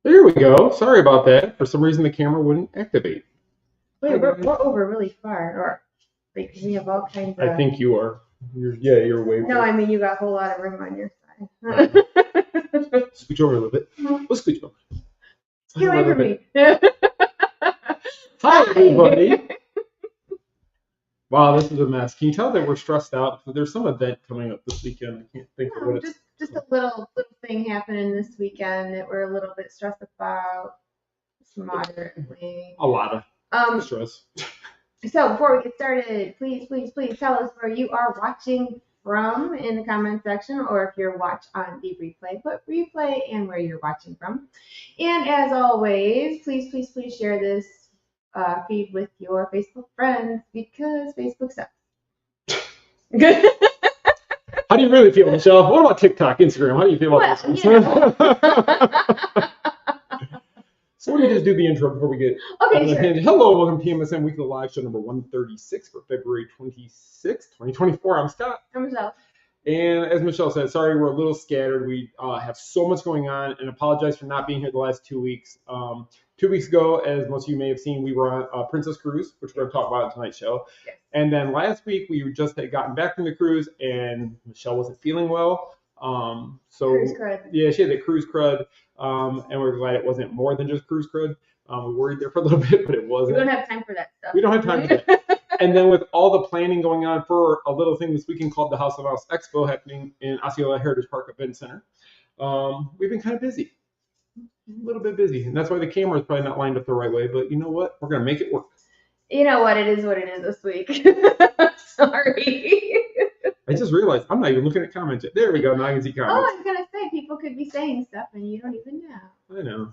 There we go. Sorry about that. For some reason, the camera wouldn't activate. Wait, we're over really far, or like we have all kinds of. I think you are. You're way. No, I mean you got a whole lot of room on your side. Scooch over a little bit. Let's scooch over. Get away from me. Hi, everybody. Wow, this is a mess. Can you tell that we're stressed out? There's some event coming up this weekend. I can't think of what it's. Just a little thing happening this weekend that we're a little bit stressed about. Moderately. A lot of stress. So before we get started, please tell us where you are watching from in the comment section, or if you're watching on the replay, put replay and where you're watching from. And as always, please share this feed with your Facebook friends because Facebook sucks. How do you really feel, Michelle? What about TikTok, Instagram? How do you feel about this? So let me just do the intro before we get. Okay, sure. Hello, welcome to TMSM Weekly Live Show number 136 for February 26, 2024. I'm Scott. I'm Michelle. And as Michelle said, sorry we're a little scattered. We have so much going on, and apologize for not being here the last 2 weeks. 2 weeks ago, as most of you may have seen, we were on a Princess Cruise, which we're going to talk about in tonight's show. Yes. And then last week, we just had gotten back from the cruise, and Michelle wasn't feeling well. Cruise crud. Yeah, she had the cruise crud, and we're glad it wasn't more than just cruise crud. We worried there for a little bit, but it wasn't. We don't have time for that stuff. We don't have time for that. And then with all the planning going on for a little thing this weekend called the House of Mouse Expo happening in Osceola Heritage Park Event Center, we've been kind of busy. A little bit busy. And that's why the camera is probably not lined up the right way. But you know what? We're going to make it work. You know what? It is what it is this week. Sorry. I just realized I'm not even looking at comments yet. There we go. Now I can see comments. Oh, I was going to say, people could be saying stuff and you don't even know. I know.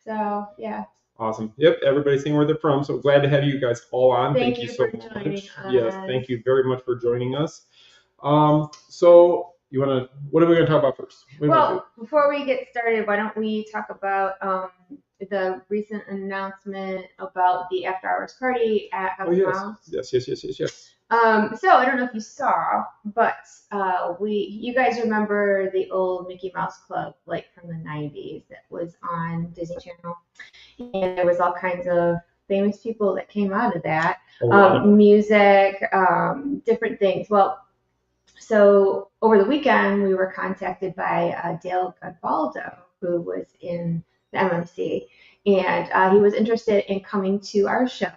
So, yeah. Awesome. Yep, everybody's saying where they're from. So glad to have you guys all on. Thank you so for joining much. us. Yes, thank you very much for joining us. So you want to, what are we going to talk about first? Well, before we get started, why don't we talk about the recent announcement about the after hours party at House of Mouse? Yes. So I don't know if you saw, but you guys remember the old Mickey Mouse Club, like from the 90s, that was on Disney Channel, and there was all kinds of famous people that came out of that, music, different things. Well, so over the weekend we were contacted by Dale Godbaldo, who was in the MMC, and he was interested in coming to our show.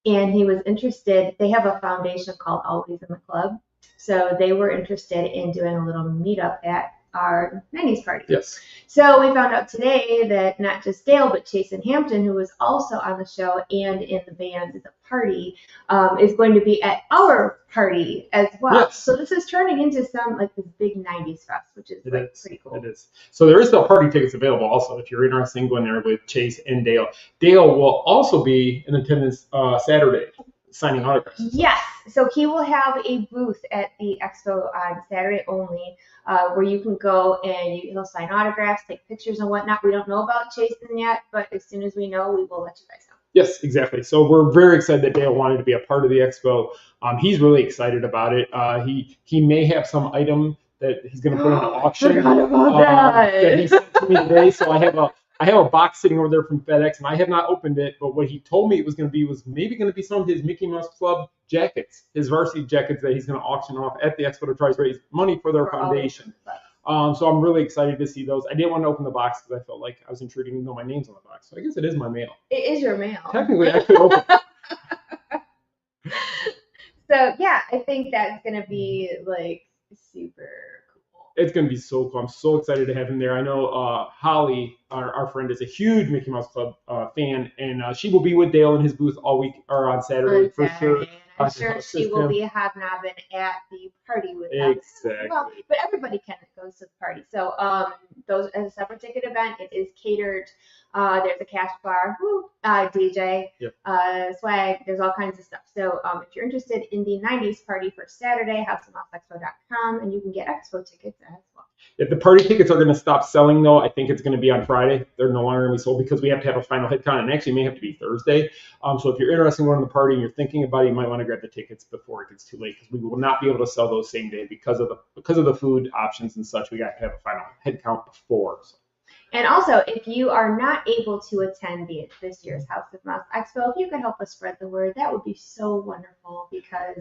And he was interested, they have a foundation called Always in the Club. So they were interested in doing a little meetup at our 90s party. Yes. So we found out today that not just Dale, but Jason Hampton, who was also on the show and in the band at the party, is going to be at our party as well. Yes. So this is turning into some like this big 90s fest, which is pretty cool. It is. So there is still party tickets available also if you're interested in going there with Chase and Dale. Dale will also be in attendance Saturday, signing autographs. Yes. So he will have a booth at the Expo on Saturday only, where you can go and he'll sign autographs, take pictures and whatnot. We don't know about Jason yet, but as soon as we know, we will let you guys know. Yes, exactly. So we're very excited that Dale wanted to be a part of the Expo. He's really excited about it. He may have some item that he's going to put on auction. Forgot about that he sent to me today. So I have a box sitting over there from FedEx, and I have not opened it. But what he told me it was going to be was maybe going to be some of his Mickey Mouse Club jackets, his varsity jackets that he's going to auction off at the Expo to try to raise money for their foundation. So I'm really excited to see those. I didn't want to open the box because I felt like I was intruding even though my name's on the box. So I guess it is my mail. It is your mail. Technically, I could open it. So yeah, I think that's going to be like super cool. It's going to be so cool. I'm so excited to have him there. I know Holly, our friend, is a huge Mickey Mouse Club fan, and she will be with Dale in his booth all week or on Saturday for sure. I'm sure she will be hobnobbing at the party with us. Exactly. Well, but everybody can that goes to the party. So those as a separate ticket event, it is catered. There's a cash bar, DJ, swag. There's all kinds of stuff. So if you're interested in the 90s party for Saturday, houseofmouseexpo.com, and you can get Expo tickets as well. If the party tickets are going to stop selling, though, I think it's going to be on Friday. They're no longer going to be sold because we have to have a final head count, and actually may have to be Thursday. So if you're interested in going to the party and you're thinking about it, you might want to grab the tickets before it gets too late because we will not be able to sell those same day because of the food options and such. We got to have a final head count before. So And also, if you are not able to attend this year's House of Mouse Expo, if you could help us spread the word, that would be so wonderful because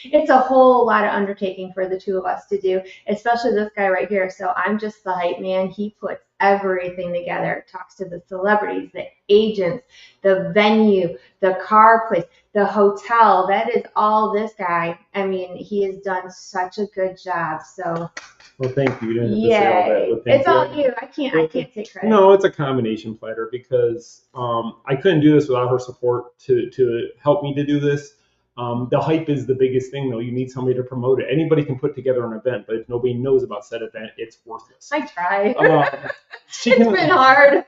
it's a whole lot of undertaking for the two of us to do, especially this guy right here. So I'm just the hype man. He puts everything together, talks to the celebrities, the agents, the venue, the car place, the hotel. That is all this guy. I mean, he has done such a good job. So well, thank you. You didn't have to say all that, but thank it's all you. I can't take credit. No, it's a combination platter because I couldn't do this without her support to help me to do this. The hype is the biggest thing, though. You need somebody to promote it. Anybody can put together an event, but if nobody knows about said event, it's worthless. I tried. It's been hard.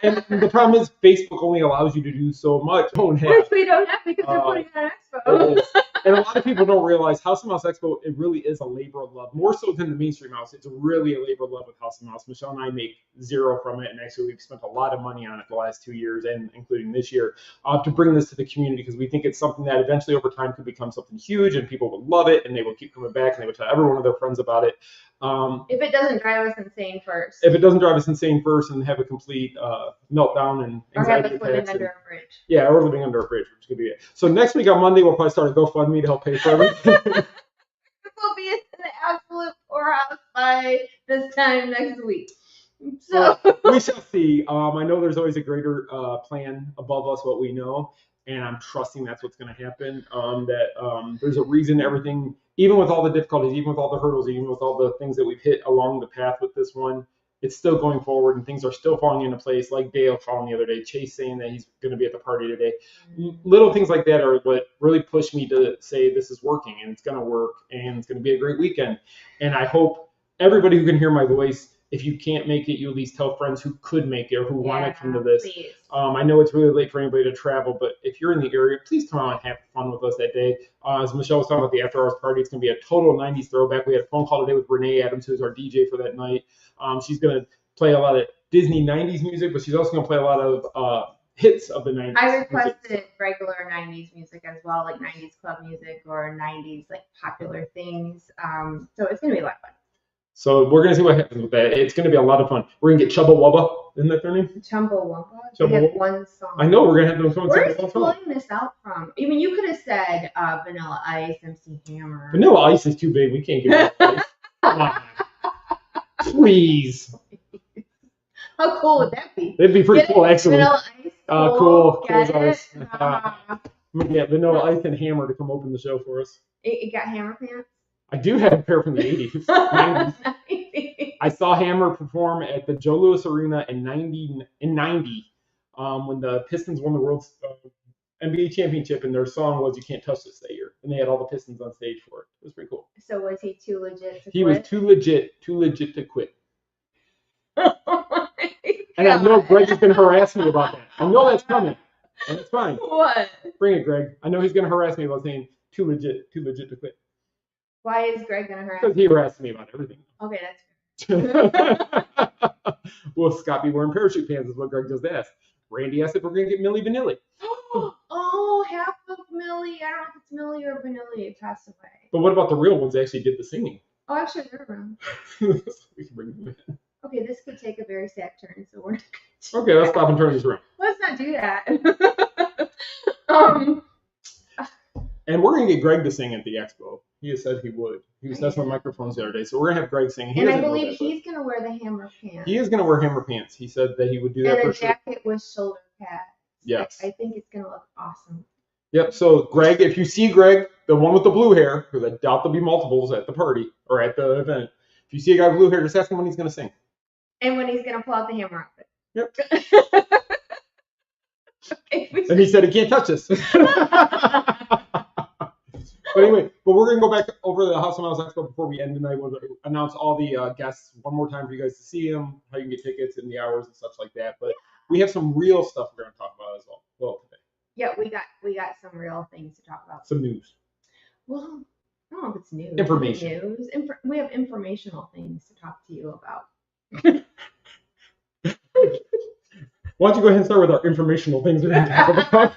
And the problem is Facebook only allows you to do so much. Which we don't have because they're putting on Expo. And a lot of people don't realize House of Mouse Expo, it really is a labor of love. More so than the mainstream house, it's really a labor of love with House of Mouse. Michelle and I make zero from it, and actually we've spent a lot of money on it the last 2 years, and including this year, to bring this to the community because we think it's something that eventually over time could become something huge, and people will love it, and they will keep coming back, and they will tell every one of their friends about it. If it doesn't drive us insane first. If it doesn't drive us insane first and have a complete meltdown and anxiety attacks. Or have us living under a bridge. Yeah, or living under a bridge, which could be it. So next week on Monday, we'll probably start a GoFundMe to help pay for everything. We'll be in the absolute poorhouse by this time next week. So we shall see. I know there's always a greater plan above us, what we know, and I'm trusting that's what's going to happen. There's a reason everything, even with all the difficulties, even with all the hurdles, even with all the things that we've hit along the path with this one, it's still going forward and things are still falling into place. Like Dale calling the other day, Chase saying that he's going to be at the party today. Little things like that are what really pushed me to say this is working and it's going to work and it's going to be a great weekend. And I hope everybody who can hear my voice, if you can't make it, you at least tell friends who could make it or who want to come to this. I know it's really late for anybody to travel, but if you're in the area, please come out and have fun with us that day. As Michelle was talking about the after hours party, it's going to be a total 90s throwback. We had a phone call today with Renee Adams, who's our DJ for that night. She's going to play a lot of Disney 90s music, but she's also going to play a lot of hits of the 90s. I requested regular 90s music as well, like 90s club music or 90s like popular things. So it's going to be a lot of fun. So we're going to see what happens with that. It's going to be a lot of fun. We're going to get Chubba Wubba. Isn't that their name? Chumbawamba? We have one song. I know. We're going to have them come and sing. Where's he pulling this out from? I mean, you could have said Vanilla Ice, MC Hammer. Vanilla Ice is too big. We can't give it Ice. Come on. Please. How cool would that be? It'd be pretty cool, actually. Vanilla Ice. Cool as Ice. Yeah, Vanilla Ice and Hammer to come open the show for us. It got Hammer pants? I do have a pair from the 80s, 90s. I saw Hammer perform at the Joe Louis Arena in 90 when the Pistons won the World NBA championship, and their song was "You Can't Touch This" that year, and they had all the Pistons on stage for it. It was pretty cool. So was he too legit to quit? He was too legit to quit. And I know Greg is going to harass me about that. I know that's coming, and it's fine. What? Bring it, Greg. I know he's going to harass me about saying too legit to quit. Why is Greg going to harass me? Because he harassed me about everything. Okay, that's fair. Will Scott be wearing parachute pants is what Greg just asked. Randy asked if we're going to get Millie Vanilli. Oh, half of Millie. I don't know if it's Millie or Vanilli passed away. But what about the real ones that actually did the singing? Oh, actually, they're around. We can bring them in. Okay, this could take a very sad turn, so we're okay, let's stop and turn this around. Let's not do that. And we're going to get Greg to sing at the Expo. He has said he would. He was testing my microphones the other day, so we're going to have Greg sing. And I believe he's going to wear the Hammer pants. He is going to wear Hammer pants. He said that he would do that for sure. And a jacket with shoulder pads. Yes. I think it's going to look awesome. Yep, so Greg, if you see Greg, the one with the blue hair, because I doubt there'll be multiples at the party or at the event, if you see a guy with blue hair, just ask him when he's going to sing. And when he's going to pull out the Hammer outfit. Yep. Okay, and he said he can't touch this. But anyway, we're going to go back over the House of Mouse Expo before we end tonight. We'll announce all the guests one more time for you guys to see them, how you can get tickets and the hours and such like that. But we have some real stuff we're going to talk about as well today. Yeah, we got some real things to talk about. Some news. Well, I don't know if it's news. Information. We have informational things to talk to you about. Why don't you go ahead and start with our informational things we're going to talk about?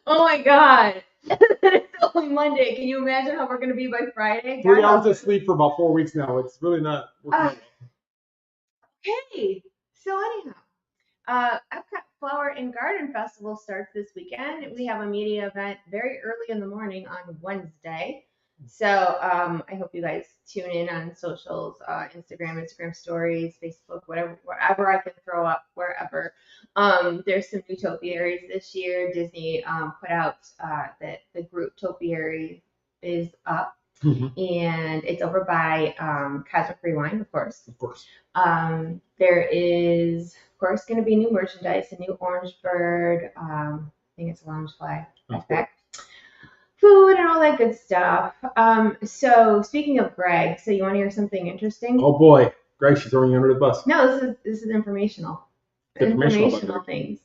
Oh my God. It's only Monday. Can you imagine how we're going to be by Friday? 3 hours of sleep for about 4 weeks now. It's really not working out. Okay, so anyhow, Epcot Flower and Garden Festival starts this weekend. We have a media event very early in the morning on Wednesday. So I hope you guys tune in on socials, Instagram stories, Facebook, wherever I can throw up, wherever. There's some new topiaries this year. Disney put out that the group topiary is up. And it's over by Cosmic Rewind, of course. Of course. There is, of course, going to be new merchandise, a new orange bird. I think it's a loungefly backpack, food, and all that good stuff. So speaking of Greg, so you want to hear something interesting? Oh boy, Greg, she's throwing you under the bus. No, this is informational. Informational things.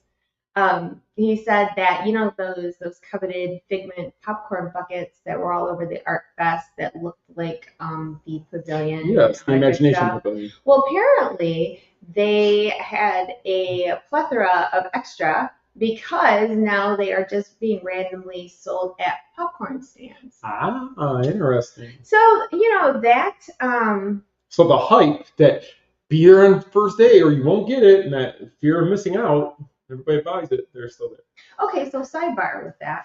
He said that those coveted Figment popcorn buckets that were all over the Art Fest that looked like the pavilion. Yes, the Imagination Pavilion. Well, apparently they had a plethora of extra because now they are just being randomly sold at popcorn stands. Ah, interesting. So that. So the hype that be there on the first day or you won't get it, and that fear of missing out. Everybody buys it. They're still there. Okay, so sidebar with that.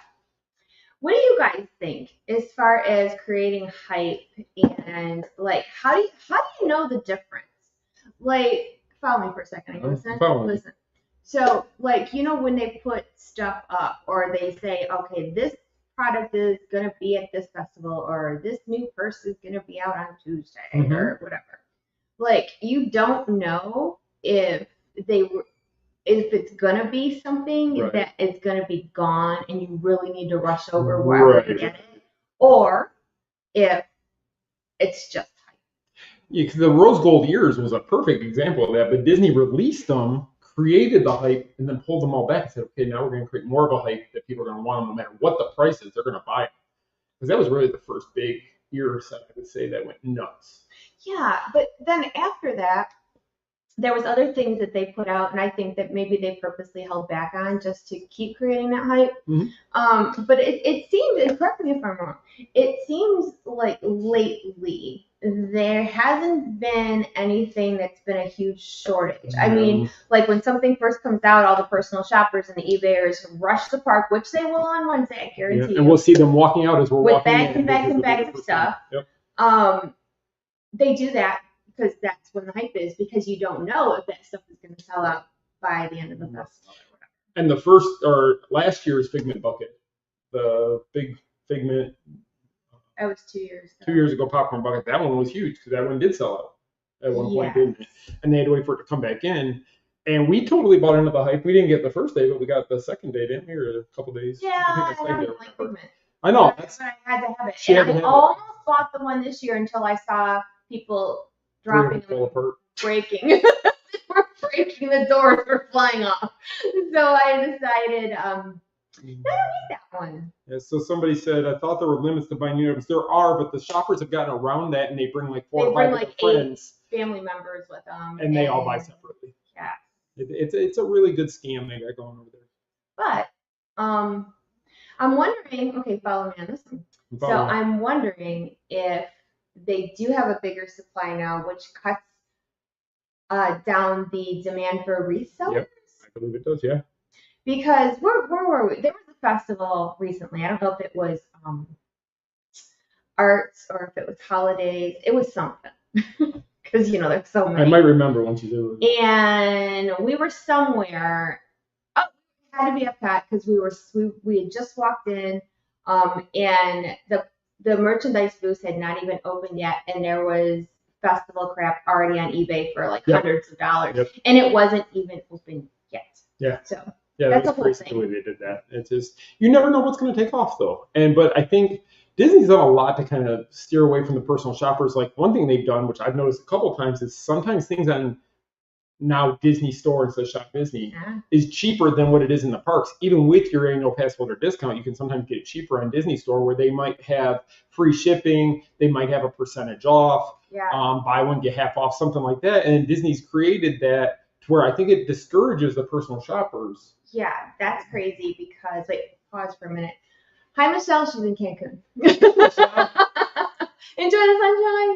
What do you guys think as far as creating hype and like how do you know the difference? Like, follow me for a second. Listen. So like when they put stuff up or they say, okay, this product is gonna be at this festival or this new purse is gonna be out on Tuesday or whatever. Like you don't know if it's gonna be something that is gonna be gone and you really need to rush over wherever to get it, or if it's just hype. Yeah, because the Rose Gold Ears was a perfect example of that. But Disney released them, created the hype, and then pulled them all back and said, okay, now we're going to create more of a hype that people are going to want them no matter what the price is, they're going to buy it. Because that was really the first big ear set, I would say, that went nuts. Yeah, but then after that, there was other things that they put out, and I think that maybe they purposely held back on just to keep creating that hype. But it seems, and correct me if I'm wrong, it seems like lately there hasn't been anything that's been a huge shortage. I mean, like when something first comes out, all the personal shoppers and the eBayers rush the park, which they will on Wednesday, I guarantee you. And we'll see them walking out as we're walking in. With bags and bags of stuff. Yep. They do that because that's when the hype is, because you don't know if that stuff is going to sell out by the end of the festival or whatever. And the last year's Figment bucket, the big Figment. That was 2 years ago. 2 years ago, popcorn bucket. That one was huge because that one did sell out at one point, didn't it? And they had to wait for it to come back in. And we totally bought into the hype. We didn't get the first day, but we got the second day, didn't we? Or a couple days. Yeah, I don't like Figment. I know. But I had to have it. And I almost bought the one this year until I saw people dropping them, apart. Breaking. They were breaking, the doors were flying off. So I decided I don't need that one. Yeah, so somebody said, I thought there were limits to buying new items. There are, but the shoppers have gotten around that and they bring like 4 or 5 friends. 8 family members with them. And they all buy separately. Yeah. It's a really good scam they got going over there. But I'm wondering, okay, follow me on this one. I'm wondering if they do have a bigger supply now, which cuts down the demand for resellers. Yep, I believe it does, yeah. Because where were we? There was a festival recently. I don't know if it was arts or if it was holidays. It was something. Because, there's so many. I might remember once you do it. And we were somewhere. Oh, it had to be Epcot because we had just walked in, and the merchandise booth had not even opened yet, and there was festival crap already on eBay for like hundreds of dollars, and it wasn't even open yet. Yeah. So that's a whole thing. The way they did that. It's just you never know what's going to take off though, but I think Disney's done a lot to kind of steer away from the personal shoppers. Like one thing they've done, which I've noticed a couple of times, is sometimes things on now Disney Store instead of Shop Disney is cheaper than what it is in the parks. Even with your annual pass holder discount, you can sometimes get it cheaper on Disney Store where they might have free shipping, they might have a percentage off, buy one, get half off, something like that. And Disney's created that to where I think it discourages the personal shoppers. Yeah, that's crazy because, pause for a minute. Hi, Michelle, she's in Cancun. Enjoy the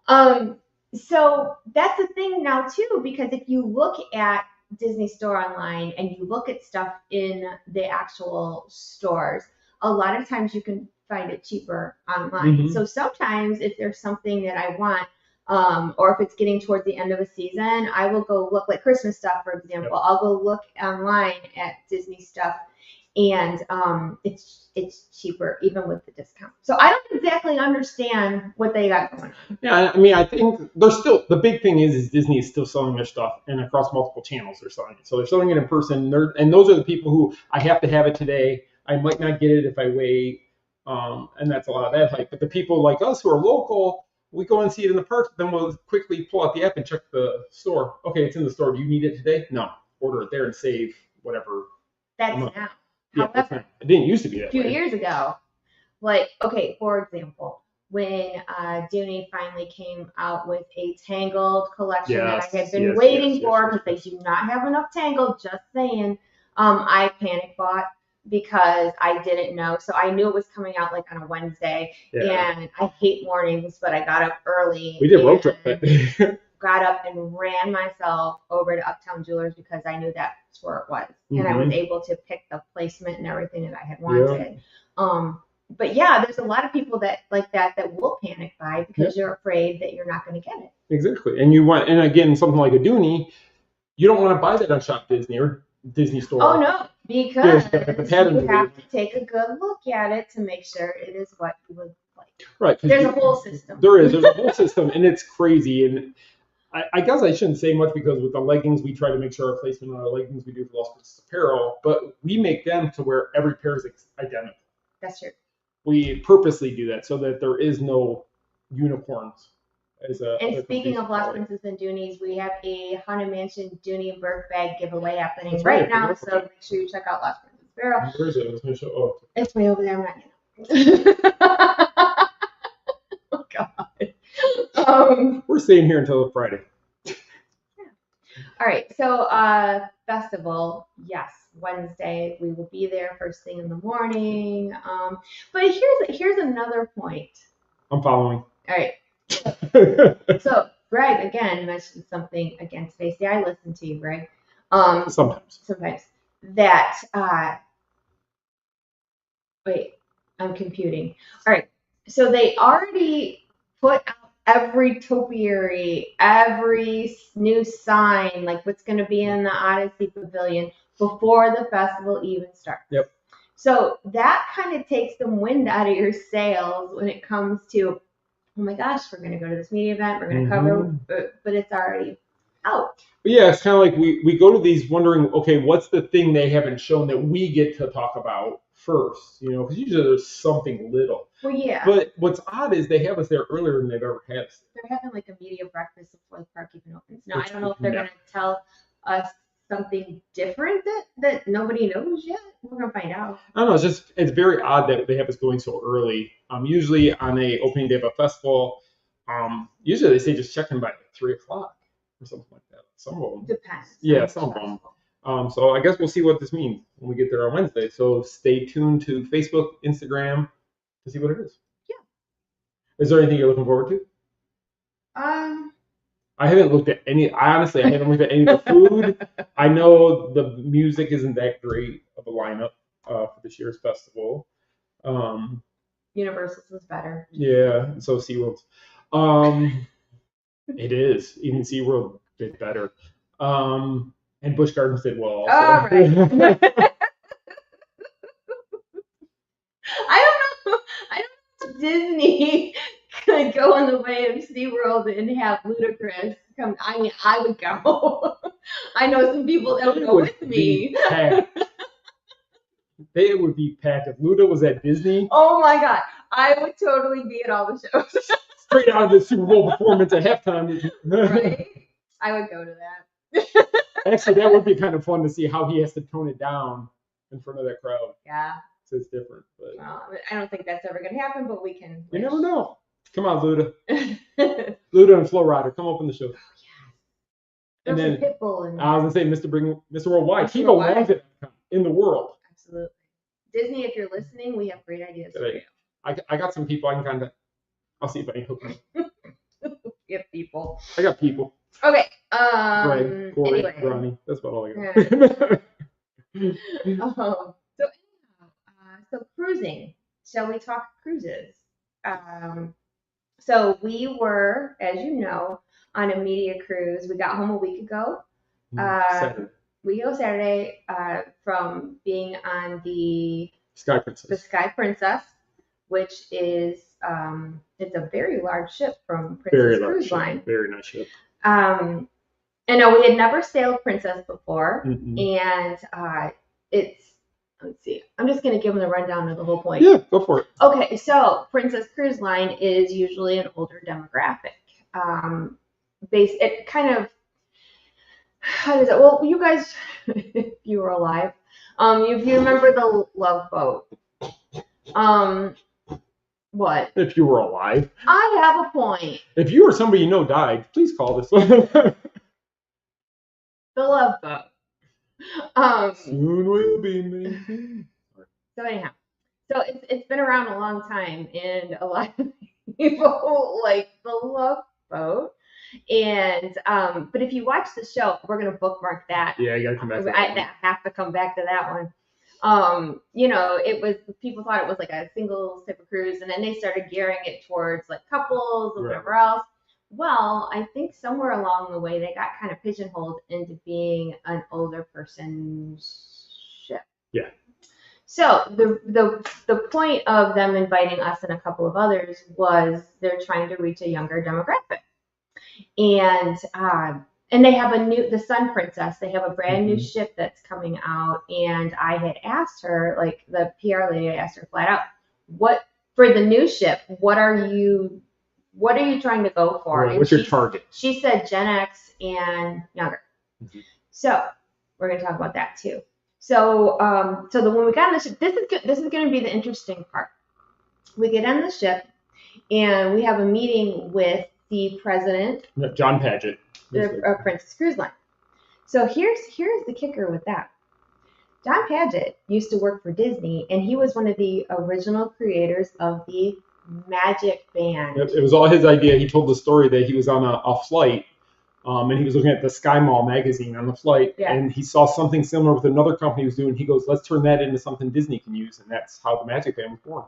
sunshine. So that's the thing now too, because if you look at Disney Store online and you look at stuff in the actual stores, a lot of times you can find it cheaper online. Mm-hmm. So sometimes if there's something that I want, or if it's getting towards the end of a season, I will go look like Christmas stuff, for example. Yep. I'll go look online at Disney stuff, and it's cheaper even with the discount. So I don't exactly understand what they got going on. Yeah, I mean, I think they're still, the big thing is Disney is still selling their stuff, and across multiple channels they're selling it. So they're selling it in person. And those are the people who I have to have it today. I might not get it if I wait, and that's a lot of that hype. But the people like us who are local, we go and see it in the parks, then we'll quickly pull out the app and check the store. Okay, it's in the store. Do you need it today? No. Order it there and save whatever. That's now. Yeah, However, it didn't used to be that a few way. years ago, like, okay, for example, when Dooney finally came out with a Tangled collection that I had been waiting for because they do not have enough Tangled, just saying, I panic bought because I didn't know. So I knew it was coming out like on a Wednesday, and I hate mornings, but I got up early. We did road trip that day. Got up and ran myself over to Uptown Jewelers because I knew that's where it was, and I was able to pick the placement and everything that I had wanted. But yeah, there's a lot of people that like that will panic buy because you're afraid that you're not going to get it. Exactly, and again, something like a Dooney, you don't want to buy that on Shop Disney or Disney Store. Oh no, because you have to take a good look at it to make sure it is what you would like. Right. There's a whole system. There's a whole system, and it's crazy. And I guess I shouldn't say much because with the leggings, we try to make sure our placement on our leggings we do for Lost Princess apparel, but we make them to where every pair is identical. That's true. We purposely do that so that there is no unicorns. And speaking of Lost Princess and Doonies, we have a Haunted Mansion Dooney and Burke bag giveaway happening right now, so make sure you check out Lost Princess Apparel. Where is it? I was going to show. Oh. It's way over there. I'm not. Oh God. We're staying here until Friday. Yeah. All right. So festival, yes, Wednesday. We will be there first thing in the morning. But here's another point. I'm following. All right. So Greg again mentioned something again today. See, I listen to you, Greg. Sometimes. That wait, I'm computing. All right. So they already put out every topiary, every new sign, like what's going to be in the Odyssey Pavilion before the festival even starts. Yep. So that kind of takes some wind out of your sails when it comes to, oh my gosh, we're going to go to this media event, we're going to cover, but it's already out. But yeah, it's kind of like we go to these wondering, okay, what's the thing they haven't shown that we get to talk about first, because usually there's something little. Well, yeah. But what's odd is they have us there earlier than they've ever had us. They're having like a media breakfast before the park even opens. Now, I don't know if they're going to tell us something different that nobody knows yet. We're going to find out. I don't know. It's very odd that they have us going so early. Usually on a opening day of a festival, usually they say just check in by 3 o'clock or something like that. Some of them. Depends. Yeah, some of them. So I guess we'll see what this means when we get there on Wednesday. So stay tuned to Facebook, Instagram to see what it is. Yeah. Is there anything you're looking forward to? I haven't looked at any. Honestly, I haven't looked at any of the food. I know the music isn't that great of a lineup for this year's festival. Universal's was better. Yeah, so SeaWorld's. It is. Even SeaWorld did better. And Busch Gardens did well also. All right. I don't know if Disney could go in the way of SeaWorld and have Ludacris come. I mean, I would go. I know some people that would go with me. They would be packed. If Luda was at Disney. Oh my God. I would totally be at all the shows. Straight out of the Super Bowl performance at halftime. Right? I would go to that. Actually, that would be kind of fun to see how he has to tone it down in front of that crowd. Yeah. So it's different. But well, I don't think that's ever going to happen, but we can. You never know. Come on, Luda. Luda and Flo Rida, come open the show. Oh, yeah. And then Pitbull and I was going to say Mr. Worldwide. He belongs in the world. Absolutely. Disney, if you're listening, we have great ideas for you. I got some people I can contact. I'll see if I can hook them. You have people. I got people. Okay. Greg, Corey, Anyway. Ronnie. That's about all I got. So cruising. Shall we talk cruises? So we were, as you know, on a media cruise. We got home a week ago. Saturday from being on the Sky Princess. The Sky Princess, which is it's a very large ship from Princess Cruise Line. Very nice ship. And no, we had never sailed Princess before, Mm-hmm. and it's, let's see, I'm just going to give them the rundown of the whole point. Yeah, go for it. Okay, so Princess Cruise Line is usually an older demographic. It kind of, how does it, well, you guys, if you were alive, if you remember the Love Boat, what? If you were alive. I have a point. If you or somebody you know died, please call this one. The Love Boat. Soon will be me. So anyhow, so it's been around a long time, and a lot of people like the Love Boat. And but if you watch the show, we're gonna bookmark that. Yeah, you gotta come back to that. I have to come back to that one. It was, people thought it was like a single type of cruise, and then they started gearing it towards like couples and whatever else. Well, I think somewhere along the way they got kind of pigeonholed into being an older person's ship. Yeah. So the point of them inviting us and a couple of others was they're trying to reach a younger demographic. And they have the Sun Princess. They have a brand new ship that's coming out. And I had asked her, like the PR lady, I asked her flat out, what for the new ship, what are you trying to go for? Right. What's your target? She said Gen X and younger. Mm-hmm. So we're going to talk about that too. So when we got on the ship, this is going to be the interesting part. We get on the ship and we have a meeting with the president, John Paget, of Princess Cruise Line. So here's the kicker with that. John Paget used to work for Disney, and he was one of the original creators of the Magic Band. It was all his idea. He told the story that he was on a flight, and he was looking at the Sky Mall magazine on the flight, and he saw something similar with another company was doing. He goes, "Let's turn that into something Disney can use," and that's how the Magic Band was born.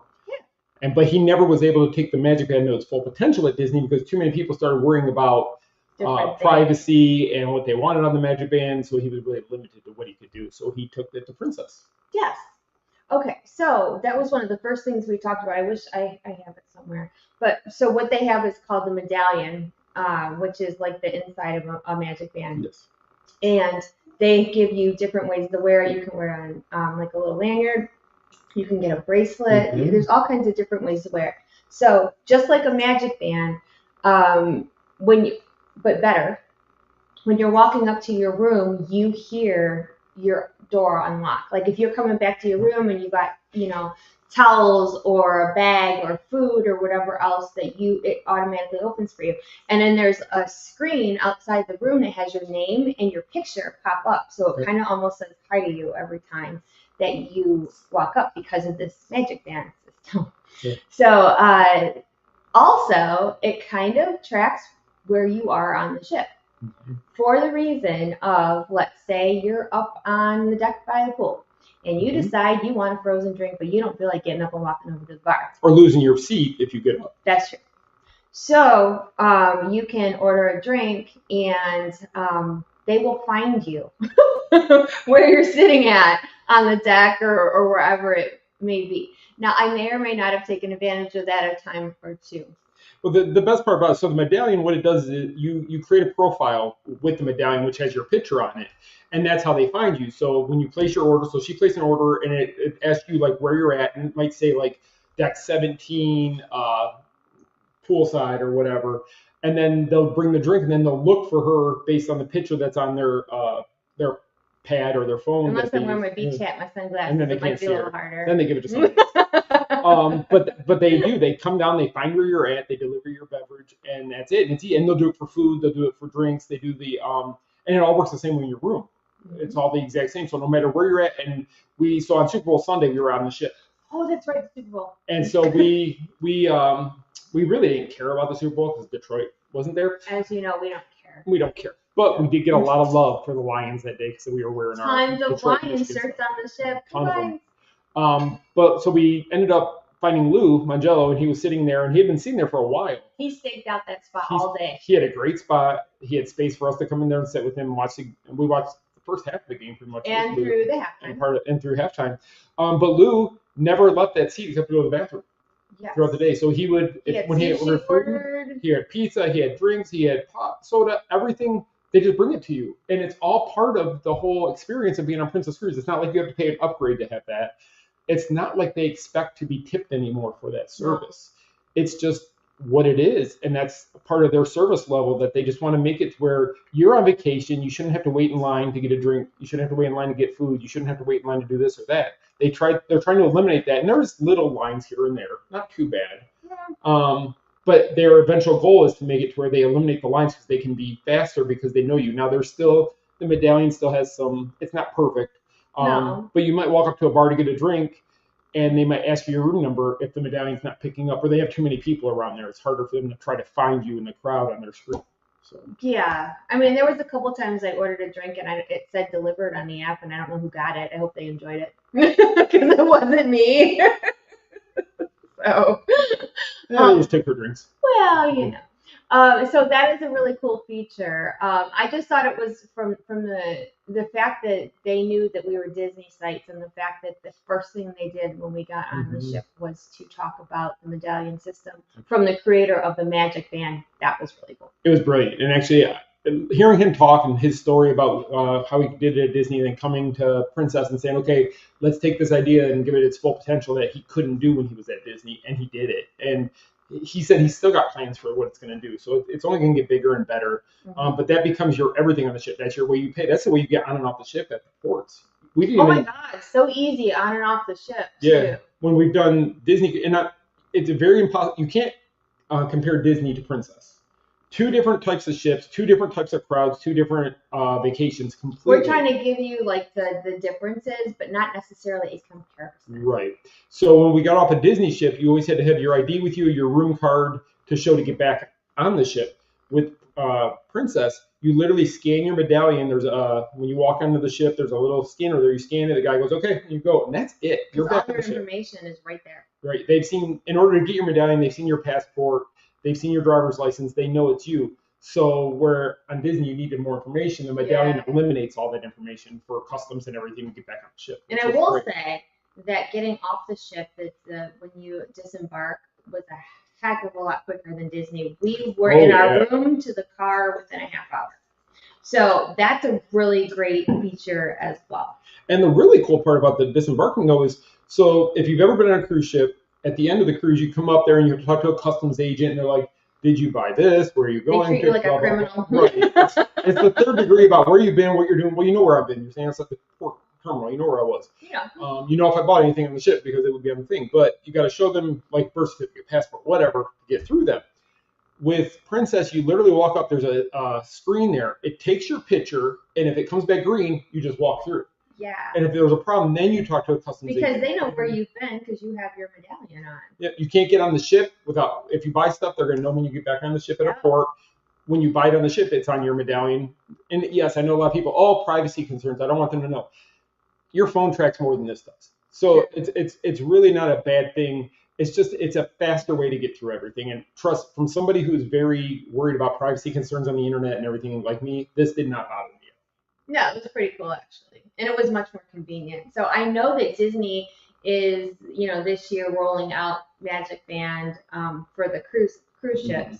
But he never was able to take the Magic Band to its full potential at Disney because too many people started worrying about privacy and what they wanted on the Magic Band, so he was really limited to what he could do. So he took it to Princess. Yes. Okay, so that was one of the first things we talked about. I wish I have it somewhere. But so what they have is called the medallion, which is like the inside of a Magic Band. Yes. And they give you different ways to wear it. You can wear it on like a little lanyard. You can get a bracelet. Mm-hmm. There's all kinds of different ways to wear it. So just like a Magic Band, but better, when you're walking up to your room, you hear your door unlock. Like if you're coming back to your room and you got, towels or a bag or food or whatever else that it automatically opens for you. And then there's a screen outside the room that has your name and your picture pop up. So it kind of almost says hi to you every time that you walk up because of this Magic Band system. Yeah. So also it kind of tracks where you are on the ship for the reason of, let's say you're up on the deck by the pool and you decide you want a frozen drink, but you don't feel like getting up and walking over to the bar. Or losing your seat if you get up. That's true. So you can order a drink and they will find you where you're sitting at on the deck or wherever it may be. Now, I may or may not have taken advantage of that a time or two. Well, the best part about it, so the medallion, what it does is you create a profile with the medallion, which has your picture on it, and that's how they find you. So when you place your order, so she placed an order, and it asks you like where you're at, and it might say like deck 17, poolside or whatever, and then they'll bring the drink, and then they'll look for her based on the picture that's on their pad or their phone. Unless I'm wearing my beach hat, my sunglasses, and then they it might be a little harder. Then they give it to somebody else. But they come down, they find where you're at, they deliver your beverage, and that's it. And they'll do it for food, they'll do it for drinks, they do the and it all works the same way in your room. It's all the exact same. So no matter where you're at, and so on Super Bowl Sunday we were on the ship. Oh, that's right, the Super Bowl. And so we really didn't care about the Super Bowl because Detroit wasn't there. As you know, we don't care. We don't care. But we did get a lot of love for the Lions that day because we were wearing Tons our of Detroit Lions Michigan shirts stuff. on the ship. Ton of them. But so we ended up finding Lou Mangello, and he was sitting there, and he had been sitting there for a while. He staked out that spot all day. He had a great spot. He had space for us to come in there and sit with him and watch. And we watched the first half of the game pretty much. And through the halftime. And through halftime. But Lou never left that seat except to go to the bathroom. Yes. Throughout the day. So he would, when he ordered food, he had pizza, he had drinks, he had pop, soda, everything. They just bring it to you. And it's all part of the whole experience of being on Princess Cruise. It's not like you have to pay an upgrade to have that. It's not like they expect to be tipped anymore for that service. No. It's just what it is. And that's part of their service level, that they just want to make it to where you're on vacation. You shouldn't have to wait in line to get a drink. You shouldn't have to wait in line to get food. You shouldn't have to wait in line to do this or that. They're trying to eliminate that. And there's little lines here and there. Not too bad. Yeah. But their eventual goal is to make it to where they eliminate the lines because they can be faster because they know you. Now, the medallion still has some, it's not perfect. No. But you might walk up to a bar to get a drink, and they might ask you your room number if the medallion's not picking up, or they have too many people around there. It's harder for them to try to find you in the crowd on their screen. So. Yeah. I mean, there was a couple times I ordered a drink, and it said delivered on the app, and I don't know who got it. I hope they enjoyed it because it wasn't me. So. Yeah, they just took her drinks. Well, you know. So that is a really cool feature. I just thought it was from the fact that they knew that we were Disney sites, and the fact that the first thing they did when we got on the ship was to talk about the medallion system from the creator of the Magic Band. That was really cool. It was brilliant. And actually, hearing him talk and his story about how he did it at Disney and then coming to Princess and saying, okay, let's take this idea and give it its full potential that he couldn't do when he was at Disney, and he did it. And he said he's still got plans for what it's going to do. So it's only going to get bigger and better. But that becomes your everything on the ship. That's your way you pay. That's the way you get on and off the ship at the ports. My God, so easy on and off the ship. Yeah. Too. When we've done Disney, it's a very impossible. You can't compare Disney to Princess. Two different types of ships, two different types of crowds, two different vacations completely. We're trying to give you like the differences, but not necessarily a comparison. Right. So when we got off a Disney ship, you always had to have your ID with you, your room card to show to get back on the ship. With Princess, you literally scan your medallion. There's when you walk onto the ship, there's a little scanner there. You scan it, the guy goes, okay, you go, and that's it. You're back on the ship. All your information is right there. Right. They've seen, in order to get your medallion, they've seen your passport. They've seen your driver's license. They know it's you. So where on Disney you needed more information, the medallion eliminates all that information for customs and everything to get back on the ship. And I will say that getting off the ship, when you disembark, was a heck of a lot quicker than Disney. We were in our room to the car within a half hour. So that's a really great feature as well. And the really cool part about the disembarking, though, is so if you've ever been on a cruise ship, at the end of the cruise, you come up there and you have to talk to a customs agent, and they're like, did you buy this? Where are you going? They treat you like a criminal. Right. It's the third degree about where you've been, what you're doing. Well, you know where I've been. You're saying it's like the port terminal. You know where I was. Yeah. You know if I bought anything on the ship because it would be on the thing. But you got to show them like birth certificate, passport, whatever, to get through them. With Princess, you literally walk up. There's a screen there. It takes your picture, and if it comes back green, you just walk through. Yeah. And if there was a problem, then you talk to a customs agent. Because they know where you've been because you have your medallion on. Yeah, you can't get on the ship without, if you buy stuff, they're going to know when you get back on the ship at a port. When you buy it on the ship, it's on your medallion. And yes, I know a lot of people, privacy concerns. I don't want them to know. Your phone tracks more than this does. So it's really not a bad thing. It's just, it's a faster way to get through everything. And trust, from somebody who's very worried about privacy concerns on the internet and everything like me, this did not bother me. No, it was pretty cool, actually. And it was much more convenient. So I know that Disney is, this year rolling out Magic Band for the cruise ships.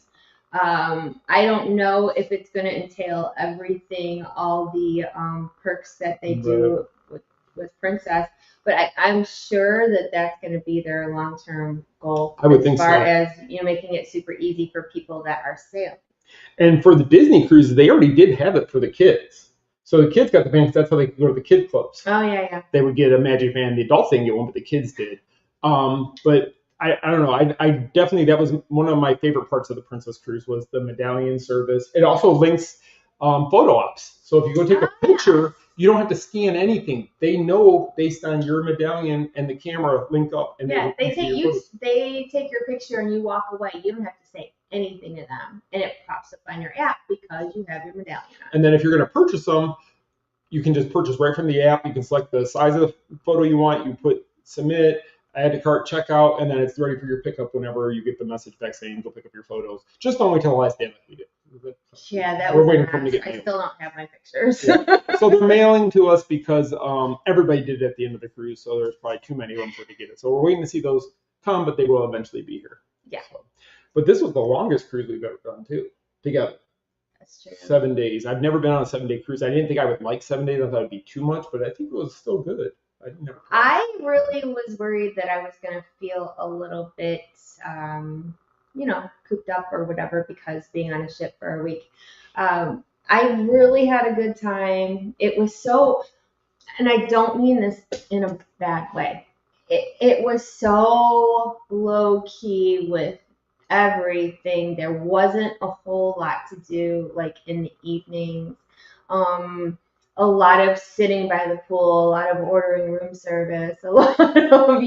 I don't know if it's going to entail everything, all the perks that they do with Princess, but I'm sure that that's going to be their long-term goal. I would think so. As far as, making it super easy for people that are sailing. And for the Disney cruises, they already did have it for the kids. So the kids got the band because that's how they could go to the kid clubs. Oh, yeah. They would get a Magic Band. The adults didn't get one, but the kids did. But I don't know. I definitely, that was one of my favorite parts of the Princess Cruise was the medallion service. It also links photo ops. So if you go take a picture, you don't have to scan anything. They know based on your medallion and the camera link up. And they take your picture and you walk away. You don't have to say anything to them, and it pops up on your app because you have your medallion on. And then if you're going to purchase them, you can just purchase right from the app. You can select the size of the photo you want. You put submit, add to cart, checkout, and then it's ready for your pickup whenever you get the message back saying go pick up your photos. Just don't wait till the last day like we did. Yeah, that We're was waiting for them to get I mailed. still don't have my pictures. Yeah. So they're mailing to us because everybody did it at the end of the cruise, so there's probably too many of them for to get it. So we're waiting to see those come, but they will eventually be here. Yeah. So, but this was the longest cruise we've ever done too, together. That's true. 7 days. I've never been on a 7-day cruise. I didn't think I would like 7 days. I thought it'd be too much, but I think it was still good. I really was worried that I was gonna feel a little bit, cooped up or whatever because being on a ship for a week. I really had a good time. It was so, and I don't mean this in a bad way. It was so low key with everything. There wasn't a whole lot to do like in the evenings. A lot of sitting by the pool, a lot of ordering room service, a lot of,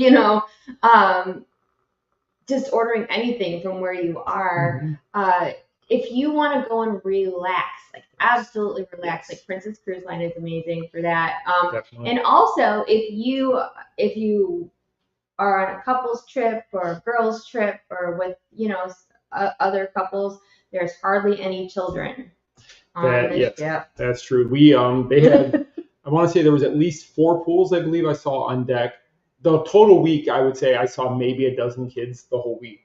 just ordering anything from where you are. Mm-hmm. If you want to go and relax, like absolutely relax, like Princess Cruise Line is amazing for that. And also if you are on a couples trip or a girls trip or with, other couples, there's hardly any children on the ship. That's true. They had, I want to say there was at least 4 pools, I believe I saw on deck. The total week, I would say I saw maybe a dozen kids the whole week,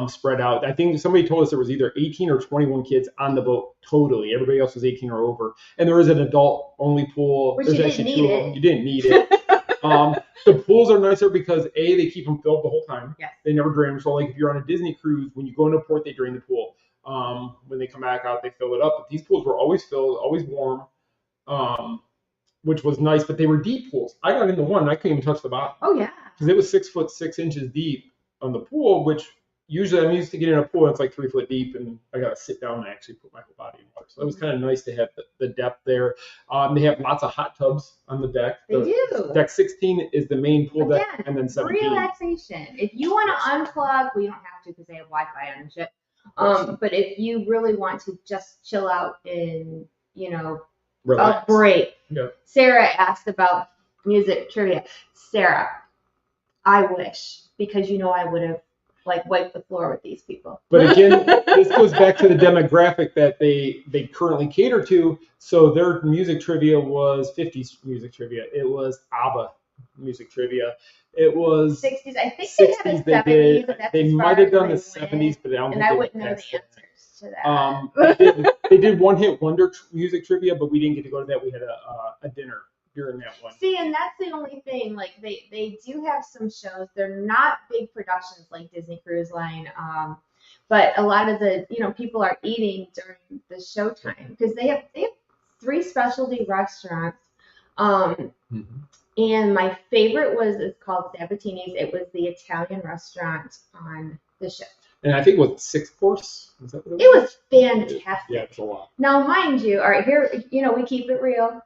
spread out. I think somebody told us there was either 18 or 21 kids on the boat totally. Everybody else was 18 or over. And there was an adult-only pool. Which There's you actually didn't 2 need of them. You didn't need it. The pools are nicer because they keep them filled the whole time. Yes. They never drain them. So like if you're on a Disney cruise, when you go into port, they drain the pool. When they come back out, they fill it up. But these pools were always filled, always warm, which was nice. But they were deep pools. I got into one, and I couldn't even touch the bottom. Oh yeah. Because it was 6 foot 6 inches deep on the pool, which usually I'm used to getting in a pool that's like 3 foot deep, and I got to sit down and actually put my whole body in water. So it was kind of nice to have the depth there. They have lots of hot tubs on the deck. They do. Deck 16 is the main pool deck, and then 17. Relaxation. If you want to unplug, well, you don't have to because they have Wi-Fi on the ship. But if you really want to just chill out and, relax. A break. Yeah. Sarah asked about music trivia. Sarah, I wish, because I would have wiped the floor with these people. But again, this goes back to the demographic that they currently cater to. So their music trivia was 50s music trivia. It was ABBA music trivia. It was 60s. I think 60s they had the 70s. They might have done the 70s, but I don't think I wouldn't know the answers to that. They did one hit wonder music trivia, but we didn't get to go to that. We had a dinner during that one. See, and that's the only thing. Like they do have some shows. They're not big productions like Disney Cruise Line, but a lot of the people are eating during the showtime because they have 3 specialty restaurants. And my favorite it's called Sabatini's. It was the Italian restaurant on the ship. And I think it was 6 course. Is that what it was fantastic. Yeah, it's a lot. Now, mind you, all right, here, we keep it real.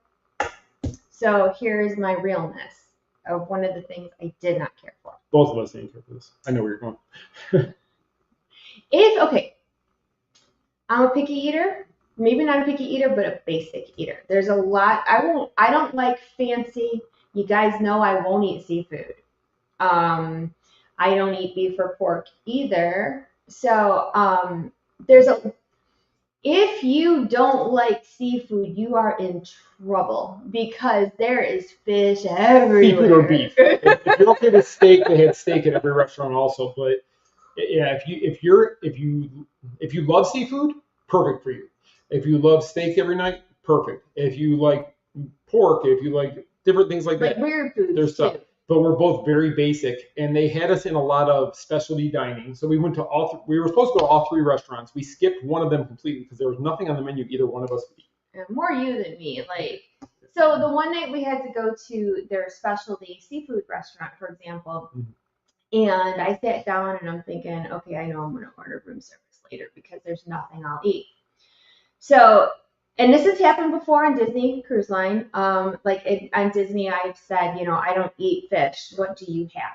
So here's my realness of one of the things I did not care for. Both of us didn't care for this. I know where you're going. I'm a picky eater. Maybe not a picky eater, but a basic eater. There's a lot. I don't like fancy. You guys know I won't eat seafood. I don't eat beef or pork either. So if you don't like seafood, you are in trouble because there is fish everywhere. Seafood or beef. If you're okay with steak, they had steak at every restaurant also. But yeah, if you love seafood, perfect for you. If you love steak every night, perfect. If you like pork, if you like different things like that, weird foods there's stuff. too. But we're both very basic, and they had us in a lot of specialty dining. So we went to we were supposed to go to all 3 restaurants. We skipped one of them completely because there was nothing on the menu either one of us would eat. More you than me. So the one night we had to go to their specialty seafood restaurant, for example, and I sat down and I'm thinking, okay, I know I'm going to order room service later because there's nothing I'll eat. So, and this has happened before on Disney Cruise Line. On Disney, I've said, I don't eat fish. What do you have?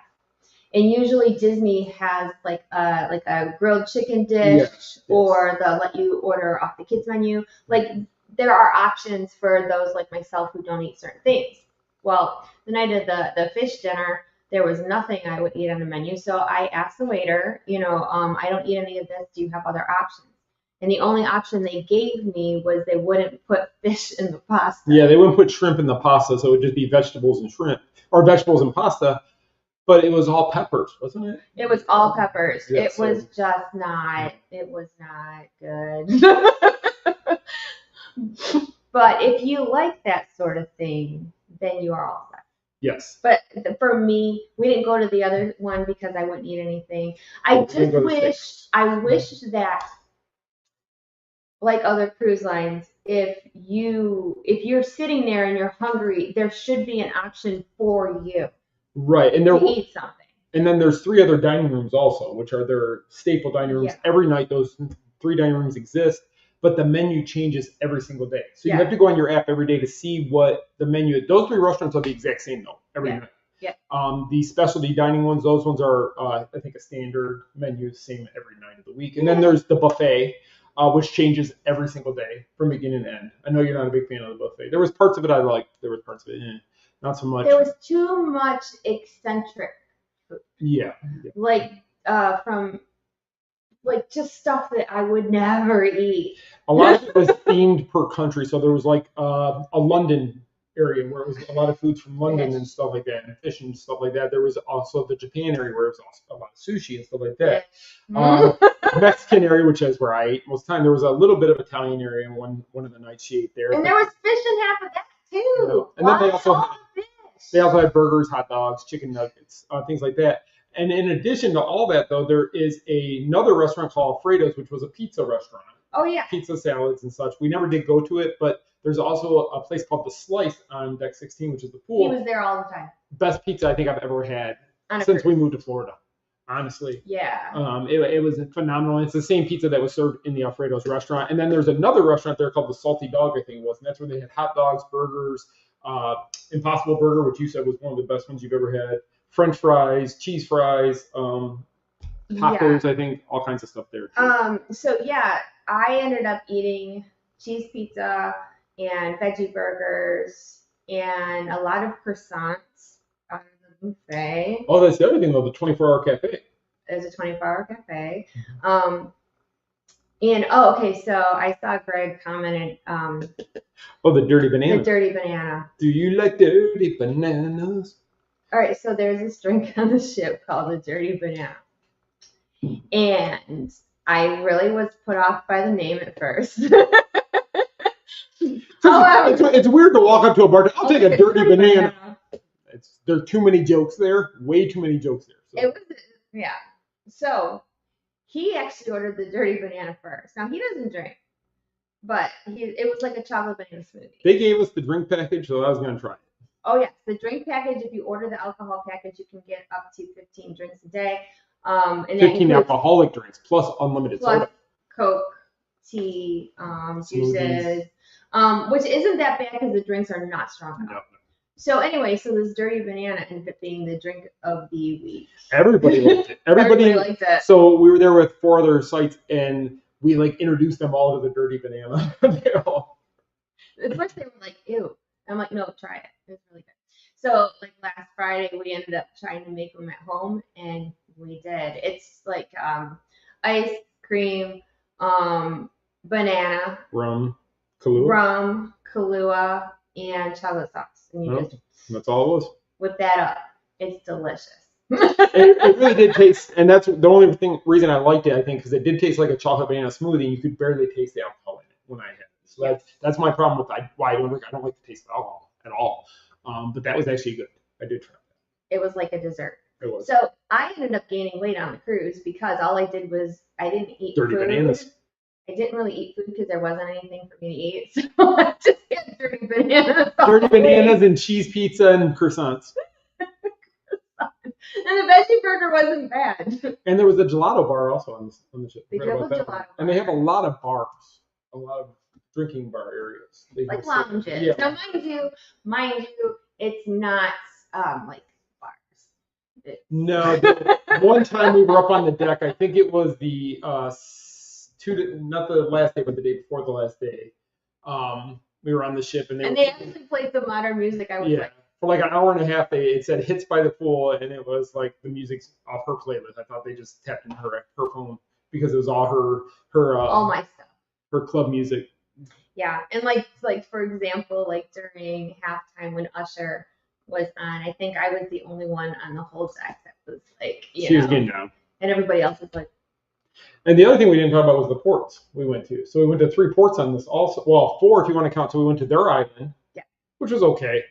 And usually Disney has like a grilled chicken dish, Yes. or they'll let you order off the kids menu. Like there are options for those like myself who don't eat certain things. Well, the night of the fish dinner, there was nothing I would eat on the menu, so I asked the waiter, I don't eat any of this. Do you have other options? And the only option they gave me was they wouldn't put fish in the pasta. Yeah, they wouldn't put shrimp in the pasta, so it would just be vegetables and shrimp, or vegetables and pasta. But it was all peppers, wasn't it? It was all peppers. Yeah, it so- was just not. It was not good. But if you like that sort of thing, then you are all set. Yes. But for me, we didn't go to the other one because I wouldn't eat anything. I wish that, like other cruise lines, if you're sitting there and you're hungry, there should be an option for you Right, and there to eat something. And then there's 3 other dining rooms also, which are their staple dining rooms. Yeah. Every night, those 3 dining rooms exist, but the menu changes every single day. So Yeah. you have to go on your app every day to see what the menu is. Those 3 restaurants are the exact same though, every night. Yeah. The specialty dining ones, those ones are, I think, a standard menu, same every night of the week. And then there's the buffet, which changes every single day from beginning to end. I know you're not a big fan of the buffet. There was parts of it I liked. There was parts of it, not so much. There was too much eccentric food. Yeah. Like from like just stuff that I would never eat. A lot of it was themed per country. So there was like a London area where it was a lot of foods from London and stuff like that, and fish and stuff like that. There was also the Japan area where it was also a lot of sushi and stuff like that. Mexican area, which is where I ate most of the time. There was a little bit of Italian area in one of the nights she ate there. And there was fish in half of that too. And then they also had burgers, hot dogs, chicken nuggets, things like that. And in addition to all that, though, there is another restaurant called Alfredo's, which was a pizza restaurant. Oh, yeah. Pizza, salads, and such. We never did go to it, but there's also a place called The Slice on Deck 16, which is the pool. He was there all the time. Best pizza I think I've ever had since we moved to Florida, honestly. Yeah. It was phenomenal. It's the same pizza that was served in the Alfredo's restaurant. And then there's another restaurant there called the Salty Dog, I think it was. And that's where they had hot dogs, burgers, Impossible Burger, which you said was one of the best ones you've ever had. French fries, cheese fries, tacos, I think, all kinds of stuff there too. So yeah, I ended up eating cheese pizza and veggie burgers and a lot of croissants out of the buffet. Oh, that's the other thing though, the 24-hour cafe. There's a 24-hour cafe. Okay, so I saw Greg commented. The dirty banana. The dirty banana. Do you like dirty bananas? All right, so there's this drink on the ship called the Dirty Banana. And I really was put off by the name at first. It's weird to walk up to a bar. I'll take a dirty banana. There are too many jokes there. Way too many jokes there. So. It was, yeah. So he actually ordered the dirty banana first. Now he doesn't drink, but it was like a chocolate banana smoothie. They gave us the drink package, so I was gonna try it. Oh yes, the drink package. If you order the alcohol package, you can get up to 15 drinks a day. And 15 alcoholic drinks plus unlimited soda. Coke, tea, juices, which isn't that bad because the drinks are not strong enough. No. So anyway, so this dirty banana ended up being the drink of the week. Everybody liked it. Everybody liked it. So we were there with 4 other sites, and we introduced them all to the dirty banana. At first they were like, "Ew." I'm like, "No, try it. It's really good." So last Friday, we ended up trying to make them at home, and we did. It's like ice cream, banana, rum, Kahlua, and chocolate sauce. And that's all it was. Whip that up. It's delicious. It really did taste, and that's the only reason I liked it, I think, because it did taste like a chocolate banana smoothie, and you could barely taste the alcohol in it when I had it. So that's my problem with why I don't drink. I don't like the taste of alcohol at all. But that was actually good. I did try that. It was like a dessert. It was. So I ended up gaining weight on the cruise because all I did was I didn't eat dirty food. Bananas. I didn't really eat food because there wasn't anything for me to eat. So I just had dirty bananas. Dirty bananas and cheese pizza and croissants. And the veggie burger wasn't bad. And there was a gelato bar also on the ship. They do have a gelato bar. And they have a lot of bars, a lot of drinking bar areas. Like lounges. Yeah. Now, mind you, it's not like bars. No, one time we were up on the deck. I think it was the not the last day, but the day before the last day. We were on the ship, and they actually played the modern music. I was like, for like an hour and a half. It said "hits by the pool," and it was like the music's off her playlist. I thought they just tapped in her phone because it was all her all my stuff, her club music. Yeah, and like for example, like during halftime when Usher was on, I think I was the only one on the whole deck that was like, she was getting down, and everybody else was like. And the other thing we didn't talk about was the ports we went to. So we went to 3 ports on this also. Well, 4 if you want to count. So we went to their island, which was okay.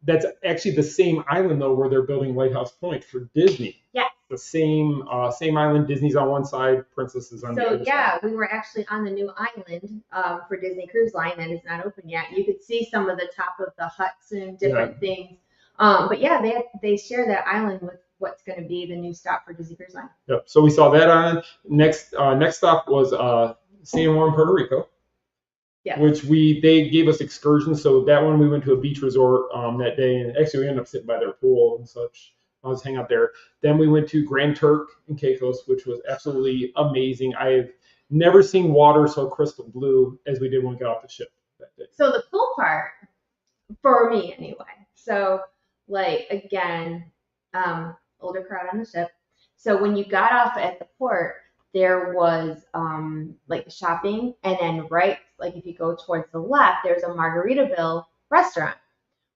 That's actually the same island though where they're building Lighthouse Point for Disney. Yeah. The same island. Disney's on one side, Princess is on the other side. So we were actually on the new island for Disney Cruise Line that is not open yet. You could see some of the top of the huts and different things. But yeah, they share that island with what's going to be the new stop for Disney Cruise Line. Yep. So we saw that on. Next stop was San Juan, Puerto Rico. Yeah. Which they gave us excursions. So that one we went to a beach resort that day, and actually we ended up sitting by their pool and such. I was hanging out there. Then we went to Grand Turk and Caicos, which was absolutely amazing. I've never seen water so crystal blue as we did when we got off the ship that day. So the cool part, for me anyway, so like again, older crowd on the ship. So when you got off at the port, there was like shopping, and then right, like if you go towards the left, there's a Margaritaville restaurant.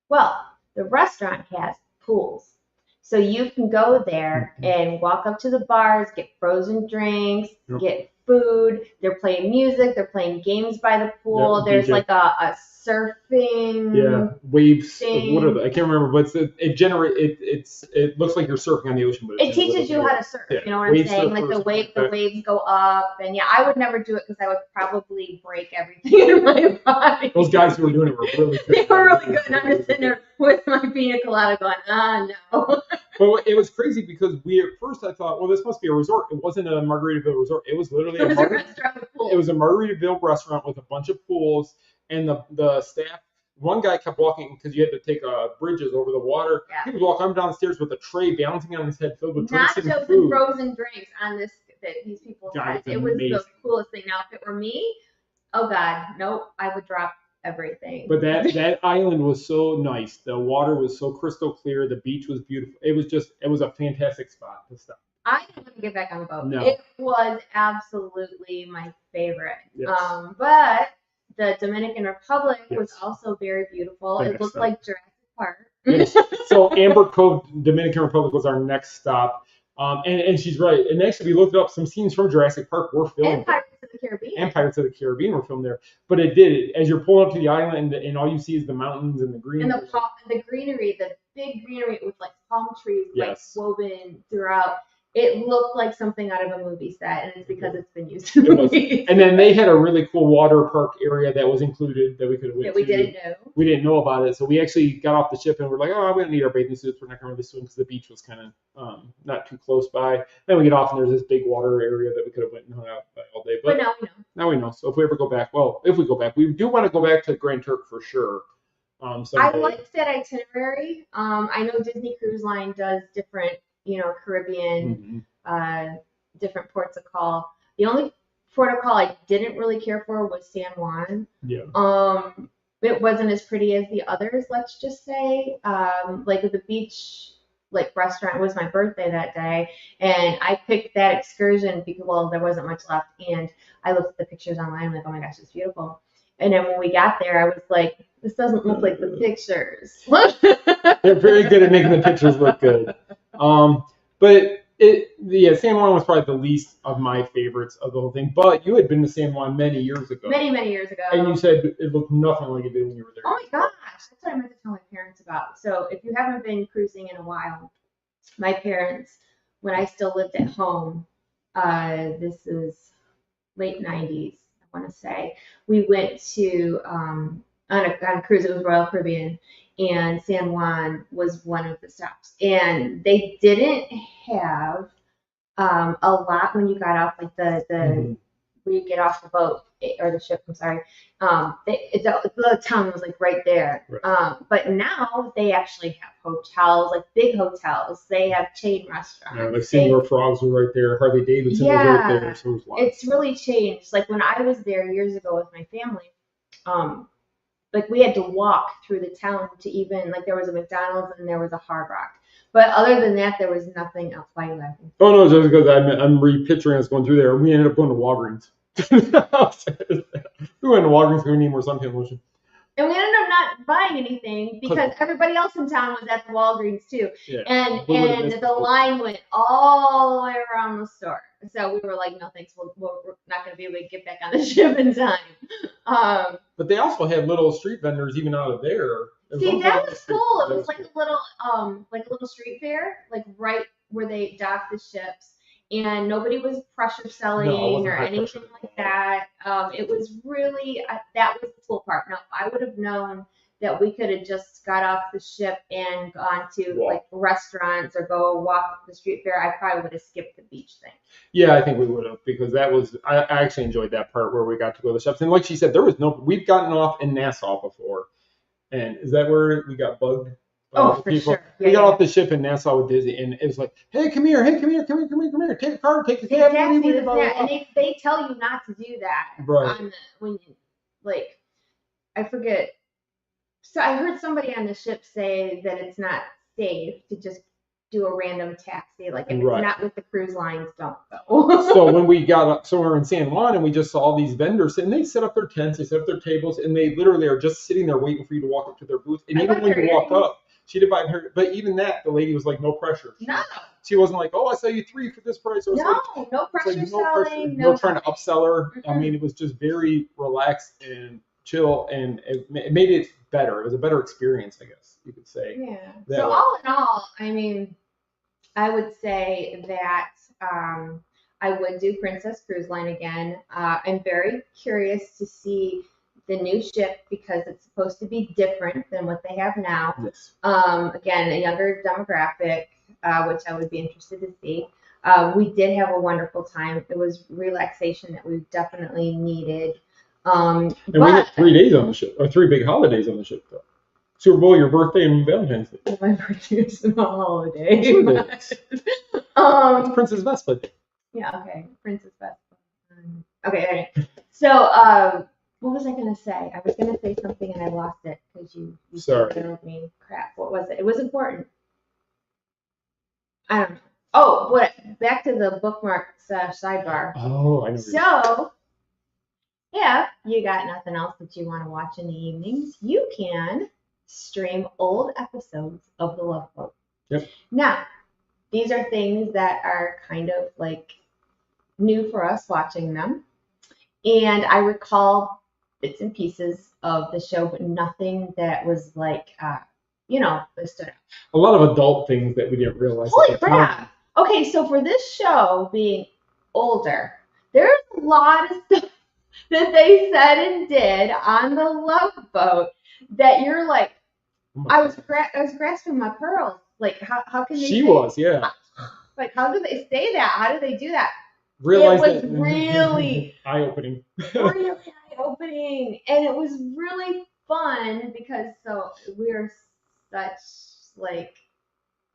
Well, the restaurant has pools. So you can go there and walk up to the bars, get frozen drinks, get food. They're playing music. They're playing games by the pool. There's DJ. Like a surfing waves. Thing. What are they? I can't remember, but it looks like you're surfing on the ocean, but it teaches you how to surf. You know what I'm saying? Like the waves go up, and I would never do it because I would probably break everything in my body. Those guys who were doing it were really good. They were really good, and I'm just sitting there with my pina colada going, no. Well, it was crazy because at first I thought, well, this must be a resort. It wasn't a Margaritaville resort. It was literally a restaurant with pools. It was a Margaritaville restaurant with a bunch of pools, and the staff. One guy kept walking because you had to take bridges over the water. Yeah. He was walking up and down the stairs with a tray balancing on his head filled with drinks and food. Nachos and frozen drinks on these people's heads. It was the coolest thing. Now, if it were me, oh God, nope, I would drop everything. But that island was so nice. The water was so crystal clear. The beach was beautiful. It was a fantastic spot to stop. I didn't want to get back on the boat. No. It was absolutely my favorite. Yes. But the Dominican Republic was also very beautiful. It looked like Jurassic Park. Yes. So Amber Cove, Dominican Republic was our next stop. And she's right. And actually, we looked up some scenes from Jurassic Park were filmed. And Pirates of the Caribbean. And Pirates of the Caribbean were filmed there. But it did. As you're pulling up to the island, and all you see is the mountains and the green. And the greenery, the big greenery with like palm trees like woven throughout. It looked like something out of a movie set, and it's because it's been used in movies. And then they had a really cool water park area that was included that we could have went to. We didn't know. We didn't know about it, so we actually got off the ship and we're like, oh, we don't need our bathing suits. We're not going to really swim because the beach was kind of not too close by. Then we get off and there's this big water area that we could have went and hung out by all day. But now we know. Now we know. So if we ever go back, we do want to go back to Grand Turk for sure. I liked that itinerary. I know Disney Cruise Line does different, Caribbean. Different ports of call. The only port of call I didn't really care for was San Juan. Yeah. It wasn't as pretty as the others, let's just say. Like the beach restaurant was my birthday that day, and I picked that excursion because there wasn't much left, and I looked at the pictures online, like, oh my gosh, it's beautiful. And then when we got there, I was like, this doesn't look like the pictures. They're very good at making the pictures look good. But San Juan was probably the least of my favorites of the whole thing. But you had been to San Juan many years ago. Many years ago. And you said it looked nothing like it did when you were there. Oh my gosh, that's what I meant to tell my parents about. So if you haven't been cruising in a while, my parents, when I still lived at home, this is late 90s, I want to say, we went to on a cruise. It was Royal Caribbean. And San Juan was one of the stops. And they didn't have a lot when you got off, like the where you get off the boat. or the ship, I'm sorry. The town was like right there. Right. But now they actually have hotels, like big hotels. They have chain Yeah, restaurants. like Seymour Frogs was right there. Harley Davidson was right there. So there's lots. It's really changed. Like when I was there years ago with my family, like we had to walk through the town to even, like there was a McDonald's and there was a Hard Rock. But other than that, there was nothing else. Why are you laughing? Oh no, just because I'm repicturing us going through there. We ended up going to Walgreens. We went to Walgreens because we need more suntan lotion. And we ended up not buying anything because everybody else in town was at the Walgreens too. Yeah, and the line went all the way around the store. So we were like, no thanks, we're not going to be able to get back on the ship in time. But they also had little street vendors even out of there. See, that was cool. It was like a little street fair, like right where they docked the ships. And nobody was pressure selling or anything like that. It was really, that was the cool part. Now, I would have known that we could have just got off the ship and gone to like restaurants or go walk the street fair. I probably would have skipped the beach thing. Yeah, I think we would have, because that was, I actually enjoyed that part where we got to go to the shops. And like she said, we've gotten off in Nassau before. And is that where we got bugged? Oh, for sure. We got off the ship in Nassau with Disney, and it was like, hey, come here, take a card, take a cab. Exactly, and they tell you not to do that. Right. I forget. So I heard somebody on the ship say that it's not safe to just do a random taxi. Like if it's not with the cruise lines, don't go. So when we got up, so we were in San Juan, and we just saw all these vendors, and they set up their tents, they set up their tables, and they literally are just sitting there waiting for you to walk up to their booth. And even when you walk up, she did buy her, but even that, the lady was like, no pressure. No. She wasn't like, oh, I sell you 3 for this price. It was no pressure selling. No trying to upsell her. Mm-hmm. I mean, it was just very relaxed and chill, and it made it better. It was a better experience, I guess you could say. Yeah. So all in all, I mean, I would say that I would do Princess Cruise Line again. I'm very curious to see the new ship because it's supposed to be different than what they have now. Yes. Again, a younger demographic, which I would be interested to see. We did have a wonderful time. It was relaxation that we definitely needed. And we had 3 days on the ship, or 3 big holidays on the ship, though. Super Bowl, your birthday, and Valentine's Day. My birthday is a holiday. It's Princess Vespa Day. Yeah, okay. Princess Vespa. Okay. So, what was I going to say? I was going to say something and I lost it because you told me. Crap. What was it? It was important. I don't know. Oh, back to the bookmarks sidebar. Oh, I know. So, if you got nothing else that you want to watch in the evenings, you can stream old episodes of The Love Boat. Yep. Now, these are things that are kind of like new for us watching them. And I recall bits and pieces of the show, but nothing that was like, that stood out. A lot of adult things that we didn't realize. Holy crap. Okay, so for this show being older, there's a lot of stuff that they said and did on The Love Boat that you're like, I was grasping my pearls. Like, how can they? She was, yeah. Like, how do they say that? How do they do that? Realize it was really eye-opening. Really eye-opening, and it was really fun because we're such like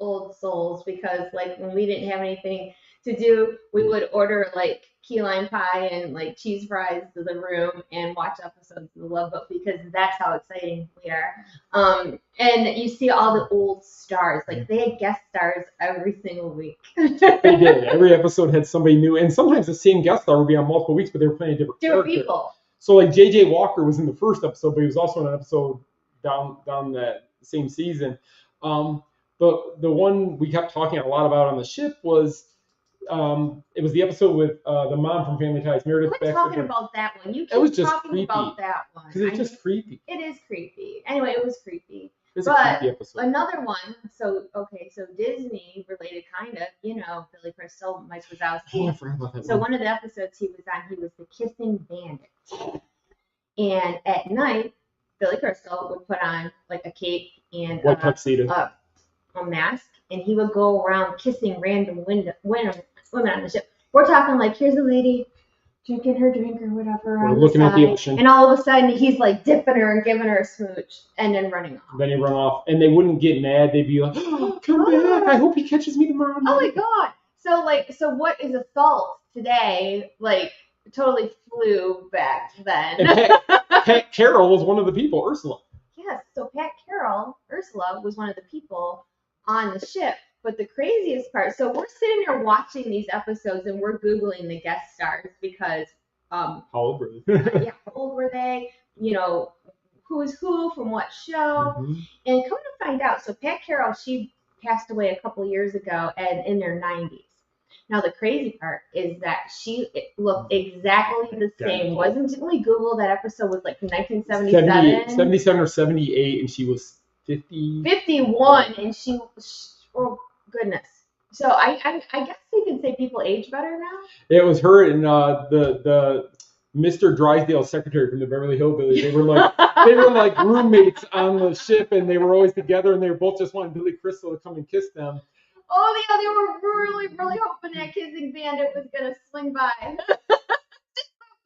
old souls because like when we didn't have anything to do, we would order like key lime pie and like cheese fries to the room and watch episodes of The Love Boat because that's how exciting we are. And you see all the old stars, like they had guest stars every single week. They did. Every episode had somebody new, and sometimes the same guest star would be on multiple weeks, but they were playing different people. So like J.J. Walker was in the first episode, but he was also in an episode down that same season. But the one we kept talking a lot about on the ship was it was the episode with the mom from Family Ties, Meredith. Quit talking about that one. You keep talking about that one. Because it's just creepy. It is creepy. Anyway, it was creepy. It's a creepy episode. Another one. So Disney related, kind of. Billy Crystal, Mike Wazowski. Oh, I forgot about that. So one of the episodes he was on, he was the kissing bandit. And at night, Billy Crystal would put on like a cape and white tuxedo, a mask, and he would go around kissing random women on the ship. We're talking like, here's a lady, drinking her drink or whatever. Or on looking the at the side, ocean. and all of a sudden he's like dipping her and giving her a smooch, and then running off. Then he run off, and they wouldn't get mad. They'd be like, oh, "Come back! I hope he catches me tomorrow night." Oh my god! So what is assault today? Like totally flew back then. And Pat Carroll was one of the people, Ursula. Yes, so Pat Carroll, Ursula, was one of the people on the ship. But the craziest part, so we're sitting there watching these episodes and we're Googling the guest stars because how old were they? yeah, how old were they? You know, who's who from what show? Mm-hmm. And come to find out, so Pat Carroll, she passed away a couple years ago and in their 90s. Now the crazy part is that she looked exactly the same. Didn't we Google that episode was like from 1977? 77 or 78, and she was 50. 51, and she oh goodness. So I guess you can say people age better now. It was her and the Mr. Drysdale's secretary from the Beverly Hillbillies. They were like roommates on the ship, and they were always together, and they were both just wanting Billy Crystal to come and kiss them. Oh, yeah, they were really, really hoping that Kissing Bandit was going to swing by. Just the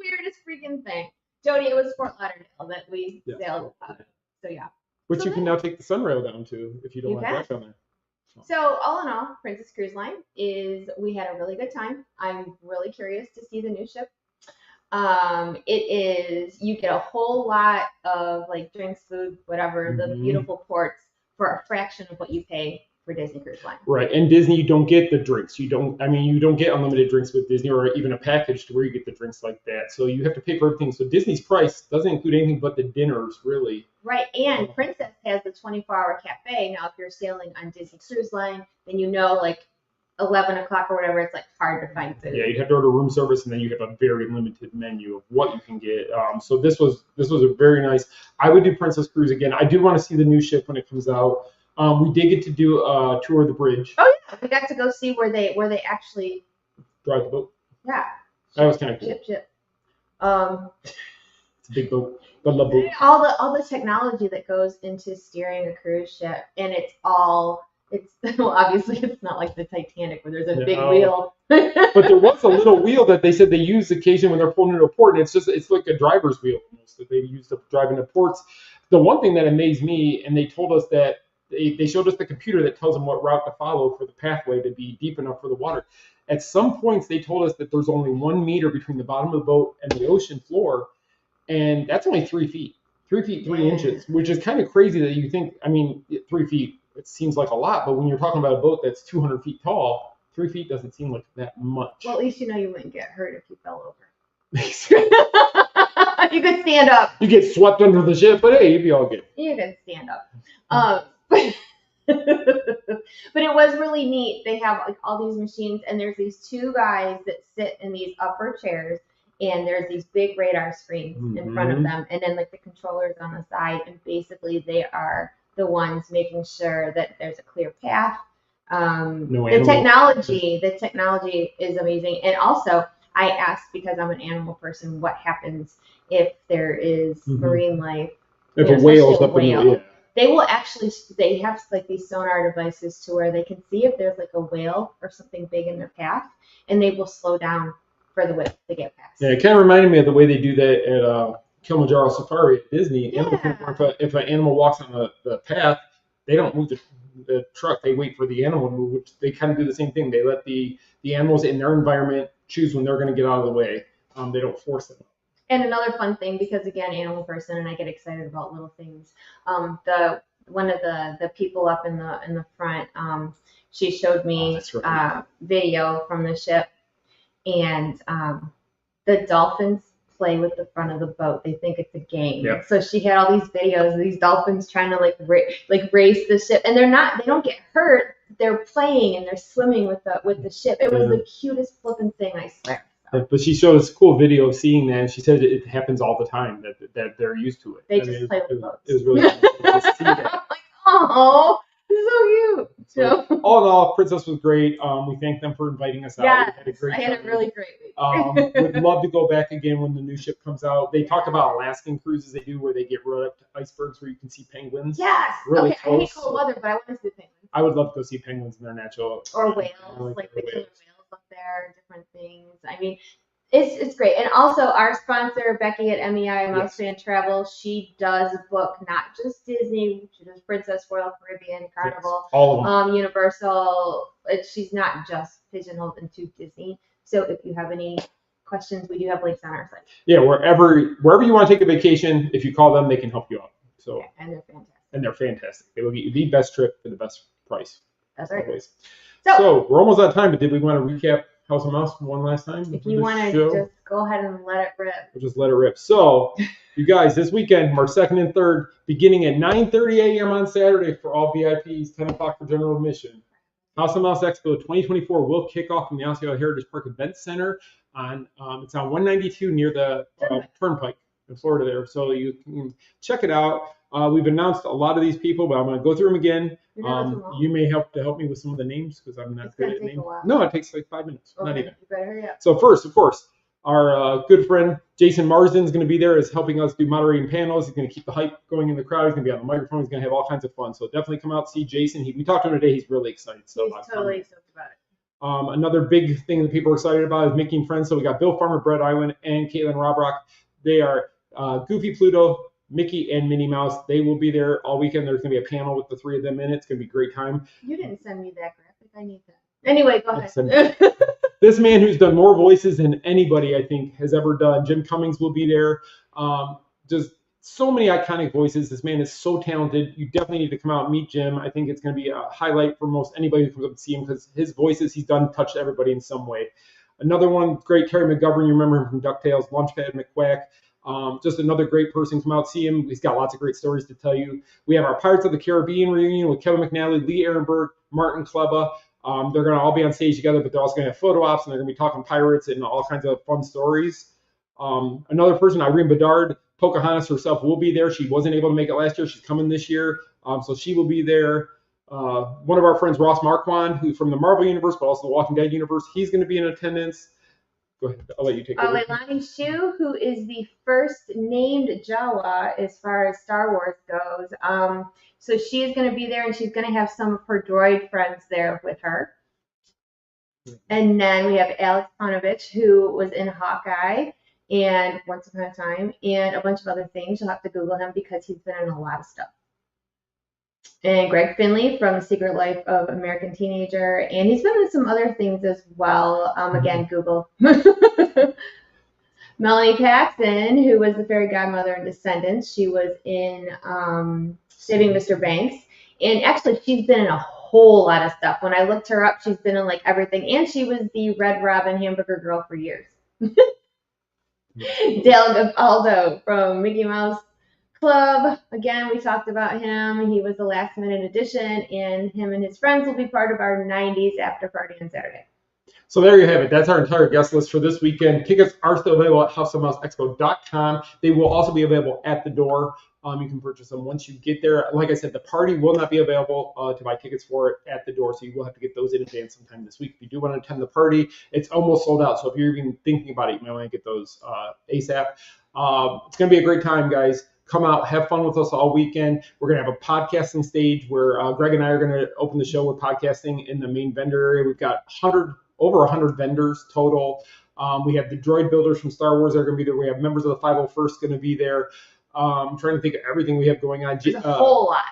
weirdest freaking thing. Jody, it was Fort Lauderdale that we sailed out of. So, yeah. Which you can now take the Sunrail down to if you don't want to drive down there. So, all in all, Princess Cruise Line we had a really good time. I'm really curious to see the new ship. You get a whole lot of like drinks, food, whatever, the beautiful ports for a fraction of what you pay for Disney Cruise Line. Right, and Disney, you don't get the drinks. You don't get unlimited drinks with Disney, or even a package to where you get the drinks like that. So you have to pay for everything. So Disney's price doesn't include anything but the dinners, really. Right, and Princess has the 24-hour cafe. Now, if you're sailing on Disney Cruise Line, then like 11 o'clock or whatever, it's like hard to find food. Yeah, you'd have to order room service, and then you have a very limited menu of what you can get. So this was a very nice. I would do Princess Cruise again. I do want to see the new ship when it comes out. We did get to do a tour of the bridge. Oh yeah, we got to go see where they actually drive the boat. Yeah, that was kind of cool. Ship. It's a big boat. I love boats. All the technology that goes into steering a cruise ship, and well, obviously it's not like the Titanic where there's a big wheel. But there was a little wheel that they said they use occasionally when they're pulling into a port, and it's like a driver's wheel almost that they use to drive into ports. The one thing that amazed me, and they told us that they showed us the computer that tells them what route to follow for the pathway to be deep enough for the water. At some points, they told us that there's only 1 meter between the bottom of the boat and the ocean floor, and that's only 3 feet. 3 feet 3 inches, which is kind of crazy that you think. 3 feet. It seems like a lot, but when you're talking about a boat that's 200 feet tall, 3 feet doesn't seem like that much. Well, at least you wouldn't get hurt if you fell over. You could stand up. You get swept under the ship, but hey, you'd be all good. You could stand up. But it was really neat. They have like all these machines, and there's these 2 guys that sit in these upper chairs, and there's these big radar screens in front of them, and then like the controllers on the side, and basically they are the ones making sure that there's a clear path. The technology is amazing. And also, I asked, because I'm an animal person, what happens if there is marine life? If a whale's up in the They will actually, they have like these sonar devices to where they can see if there's like a whale or something big in their path, and they will slow down for the whale to get past. Yeah, it kind of reminded me of the way they do that at Kilimanjaro Safari at Disney. Yeah. If an animal walks on the path, they don't move the truck. They wait for the animal to move, which they kind of do the same thing. They let the animals in their environment choose when they're going to get out of the way. They don't force them. And another fun thing, because again, animal person, and I get excited about little things. One of the people up in the front, she showed me video from the ship, and the dolphins play with the front of the boat. They think it's a game. Yep. So she had all these videos of these dolphins trying to race the ship, and they don't get hurt. They're playing and they're swimming with the ship. It was the cutest flipping thing, I swear. But she showed us a cool video of seeing that, and she said it happens all the time, that they're used to it. They just play with boats. It was really cool to see that. I'm like, oh, so cute. So, all in all, Princess was great. We thank them for inviting us out. Yes, I had a really great week. Would love to go back again when the new ship comes out. They talk about Alaskan cruises they do where they get right up to icebergs where you can see penguins. Yes. Really okay, close. I hate cold weather, but I want to see penguins. I would love to go see penguins in their natural. Or whales, like the killer whales whales up there, different things. I mean, It's great. And also our sponsor, Becky at MEI Mouse Yes. Fan Travel, she does book not just Disney, she does Princess, Royal Caribbean, Carnival, Yes. All of them. Universal. She's not just pigeonholed into Disney. So if you have any questions, we do have links on our site. Yeah, wherever you want to take a vacation, if you call them, they can help you out. So Yeah, and they're fantastic. And they're fantastic. They will get you the best trip for the best price. That's right. Always. So we're almost out of time, but did we want to recap House of Mouse one last time? If you want to just go ahead and let it rip. We'll just let it rip. So, you guys, this weekend, March 2nd and 3rd, beginning at 9:30 a.m. on Saturday for all VIPs, 10 o'clock for general admission. House of Mouse Expo 2024 will kick off from the Osceola Heritage Park Event Center. It's on 192 near the Turnpike in Florida there. So you can check it out. We've announced a lot of these people, but I'm going to go through them again. You may help me with some of the names because I'm not good at names. No, it takes like 5 minutes. Okay, not even. You better hurry up. So first, of course, our good friend Jason Marsden is going to be there as helping us do moderating panels. He's going to keep the hype going in the crowd. He's going to be on the microphone. He's going to have all kinds of fun. So definitely come out, see Jason. We talked to him today. He's really excited. So he's totally stoked about it. Another big thing that people are excited about is making friends. So we got Bill Farmer, Brett Iwan, and Caitlin Robrock. They are Goofy, Pluto, Mickey, and Minnie Mouse. They will be there all weekend. There's going to be a panel with the three of them in it. It's going to be a great time. You didn't send me that graphic. I need that. Anyway, go ahead. This man who's done more voices than anybody, I think, has ever done. Jim Cummings will be there. Just so many iconic voices. This man is so talented. You definitely need to come out and meet Jim. I think it's going to be a highlight for most anybody who comes up to see him because his voices he's done touched everybody in some way. Another one, great, Terry McGovern. You remember him from DuckTales, Launchpad McQuack. Just another great person. Come out, see him. He's got lots of great stories to tell you. We have our Pirates of the Caribbean reunion with Kevin McNally, Lee Ehrenberg, Martin Kleba. They're going to all be on stage together, but they're also going to have photo ops, and they're going to be talking pirates and all kinds of fun stories. Another person, Irene Bedard, Pocahontas herself, will be there. She wasn't able to make it last year. She's coming this year, so she will be there. One of our friends, Ross Marquand, who's from the Marvel universe, but also the Walking Dead universe, he's going to be in attendance. Go ahead. I'll let you take over. Leilani Shu, who is the first named Jawa as far as Star Wars goes. So she is going to be there, and she's going to have some of her droid friends there with her. And then we have Alex Panovich, who was in Hawkeye and Once Upon a Time and a bunch of other things. You'll have to Google him because he's been in a lot of stuff. And Greg Finley from The Secret Life of American Teenager. And he's been in some other things as well. Again, Google. Melanie Paxton, who was the fairy godmother in Descendants. She was in Saving Mr. Banks. And actually, she's been in a whole lot of stuff. When I looked her up, she's been in like everything. And she was the Red Robin hamburger girl for years. Dale Gapaldo from Mickey Mouse Club. Again, we talked about him. He was the last minute addition, and him and his friends will be part of our 90s after party on Saturday. So there you have it. That's our entire guest list for this weekend. Tickets are still available at houseofmouseexpo.com. They will also be available at the door. You can purchase them once you get there. Like I said, the party will not be available to buy tickets for it at the door, so you will have to get those in advance sometime this week. If you do want to attend the party, it's almost sold out. So if you're even thinking about it, you might want to get those ASAP. It's going to be a great time, guys. Come out, have fun with us all weekend. We're going to have a podcasting stage where Greg and I are going to open the show with podcasting in the main vendor area. We've got over 100 vendors total. We have the droid builders from Star Wars that are going to be there. We have members of the 501st going to be there. I'm trying to think of everything we have going on. There's a whole lot.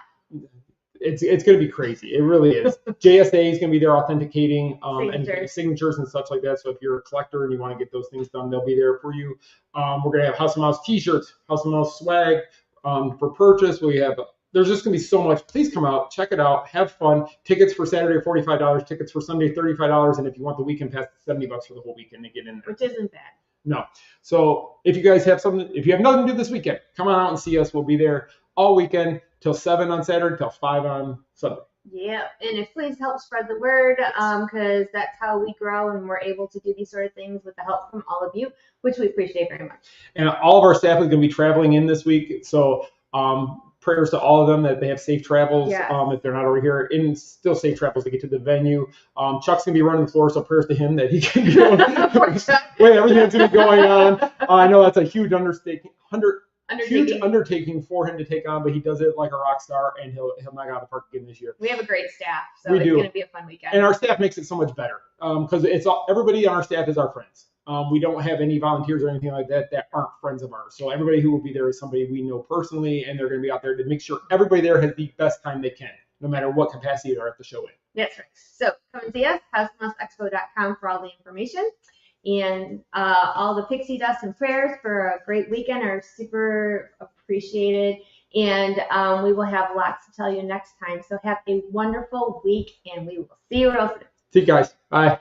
It's going to be crazy. It really is. JSA is going to be there authenticating and signatures and such like that. So if you're a collector and you want to get those things done, they'll be there for you. We're going to have House of Mouse t-shirts, House of Mouse swag for purchase. There's just going to be so much. Please come out, check it out, have fun. Tickets for Saturday are $45, tickets for Sunday $35, and if you want the weekend pass, it's $70 for the whole weekend to get in there. Which isn't bad. No. So if you guys have if you have nothing to do this weekend, come on out and see us. We'll be there all weekend till 7 on Saturday, till 5 on Sunday. Yeah, and please help spread the word because that's how we grow and we're able to do these sort of things with the help from all of you, which we appreciate very much. And all of our staff is going to be traveling in this week, so prayers to all of them that they have safe travels. Yes. If they're not over here, and still safe travels to get to the venue. Chuck's gonna be running the floor, so prayers to him that he can be doing with everything that's gonna be going on. I know that's a huge undertaking for him to take on, but he does it like a rock star, and he'll knock out of the park again this year. We have a great staff, so it's gonna be a fun weekend. And our staff makes it so much better because everybody on our staff is our friends. We don't have any volunteers or anything like that that aren't friends of ours. So everybody who will be there is somebody we know personally, and they're going to be out there to make sure everybody there has the best time they can, no matter what capacity they're at the show in. That's right. So come and see us, cosmosexpo.com for all the information. And all the pixie dust and prayers for a great weekend are super appreciated. And we will have lots to tell you next time. So have a wonderful week, and we will see you real soon. See you guys. Bye.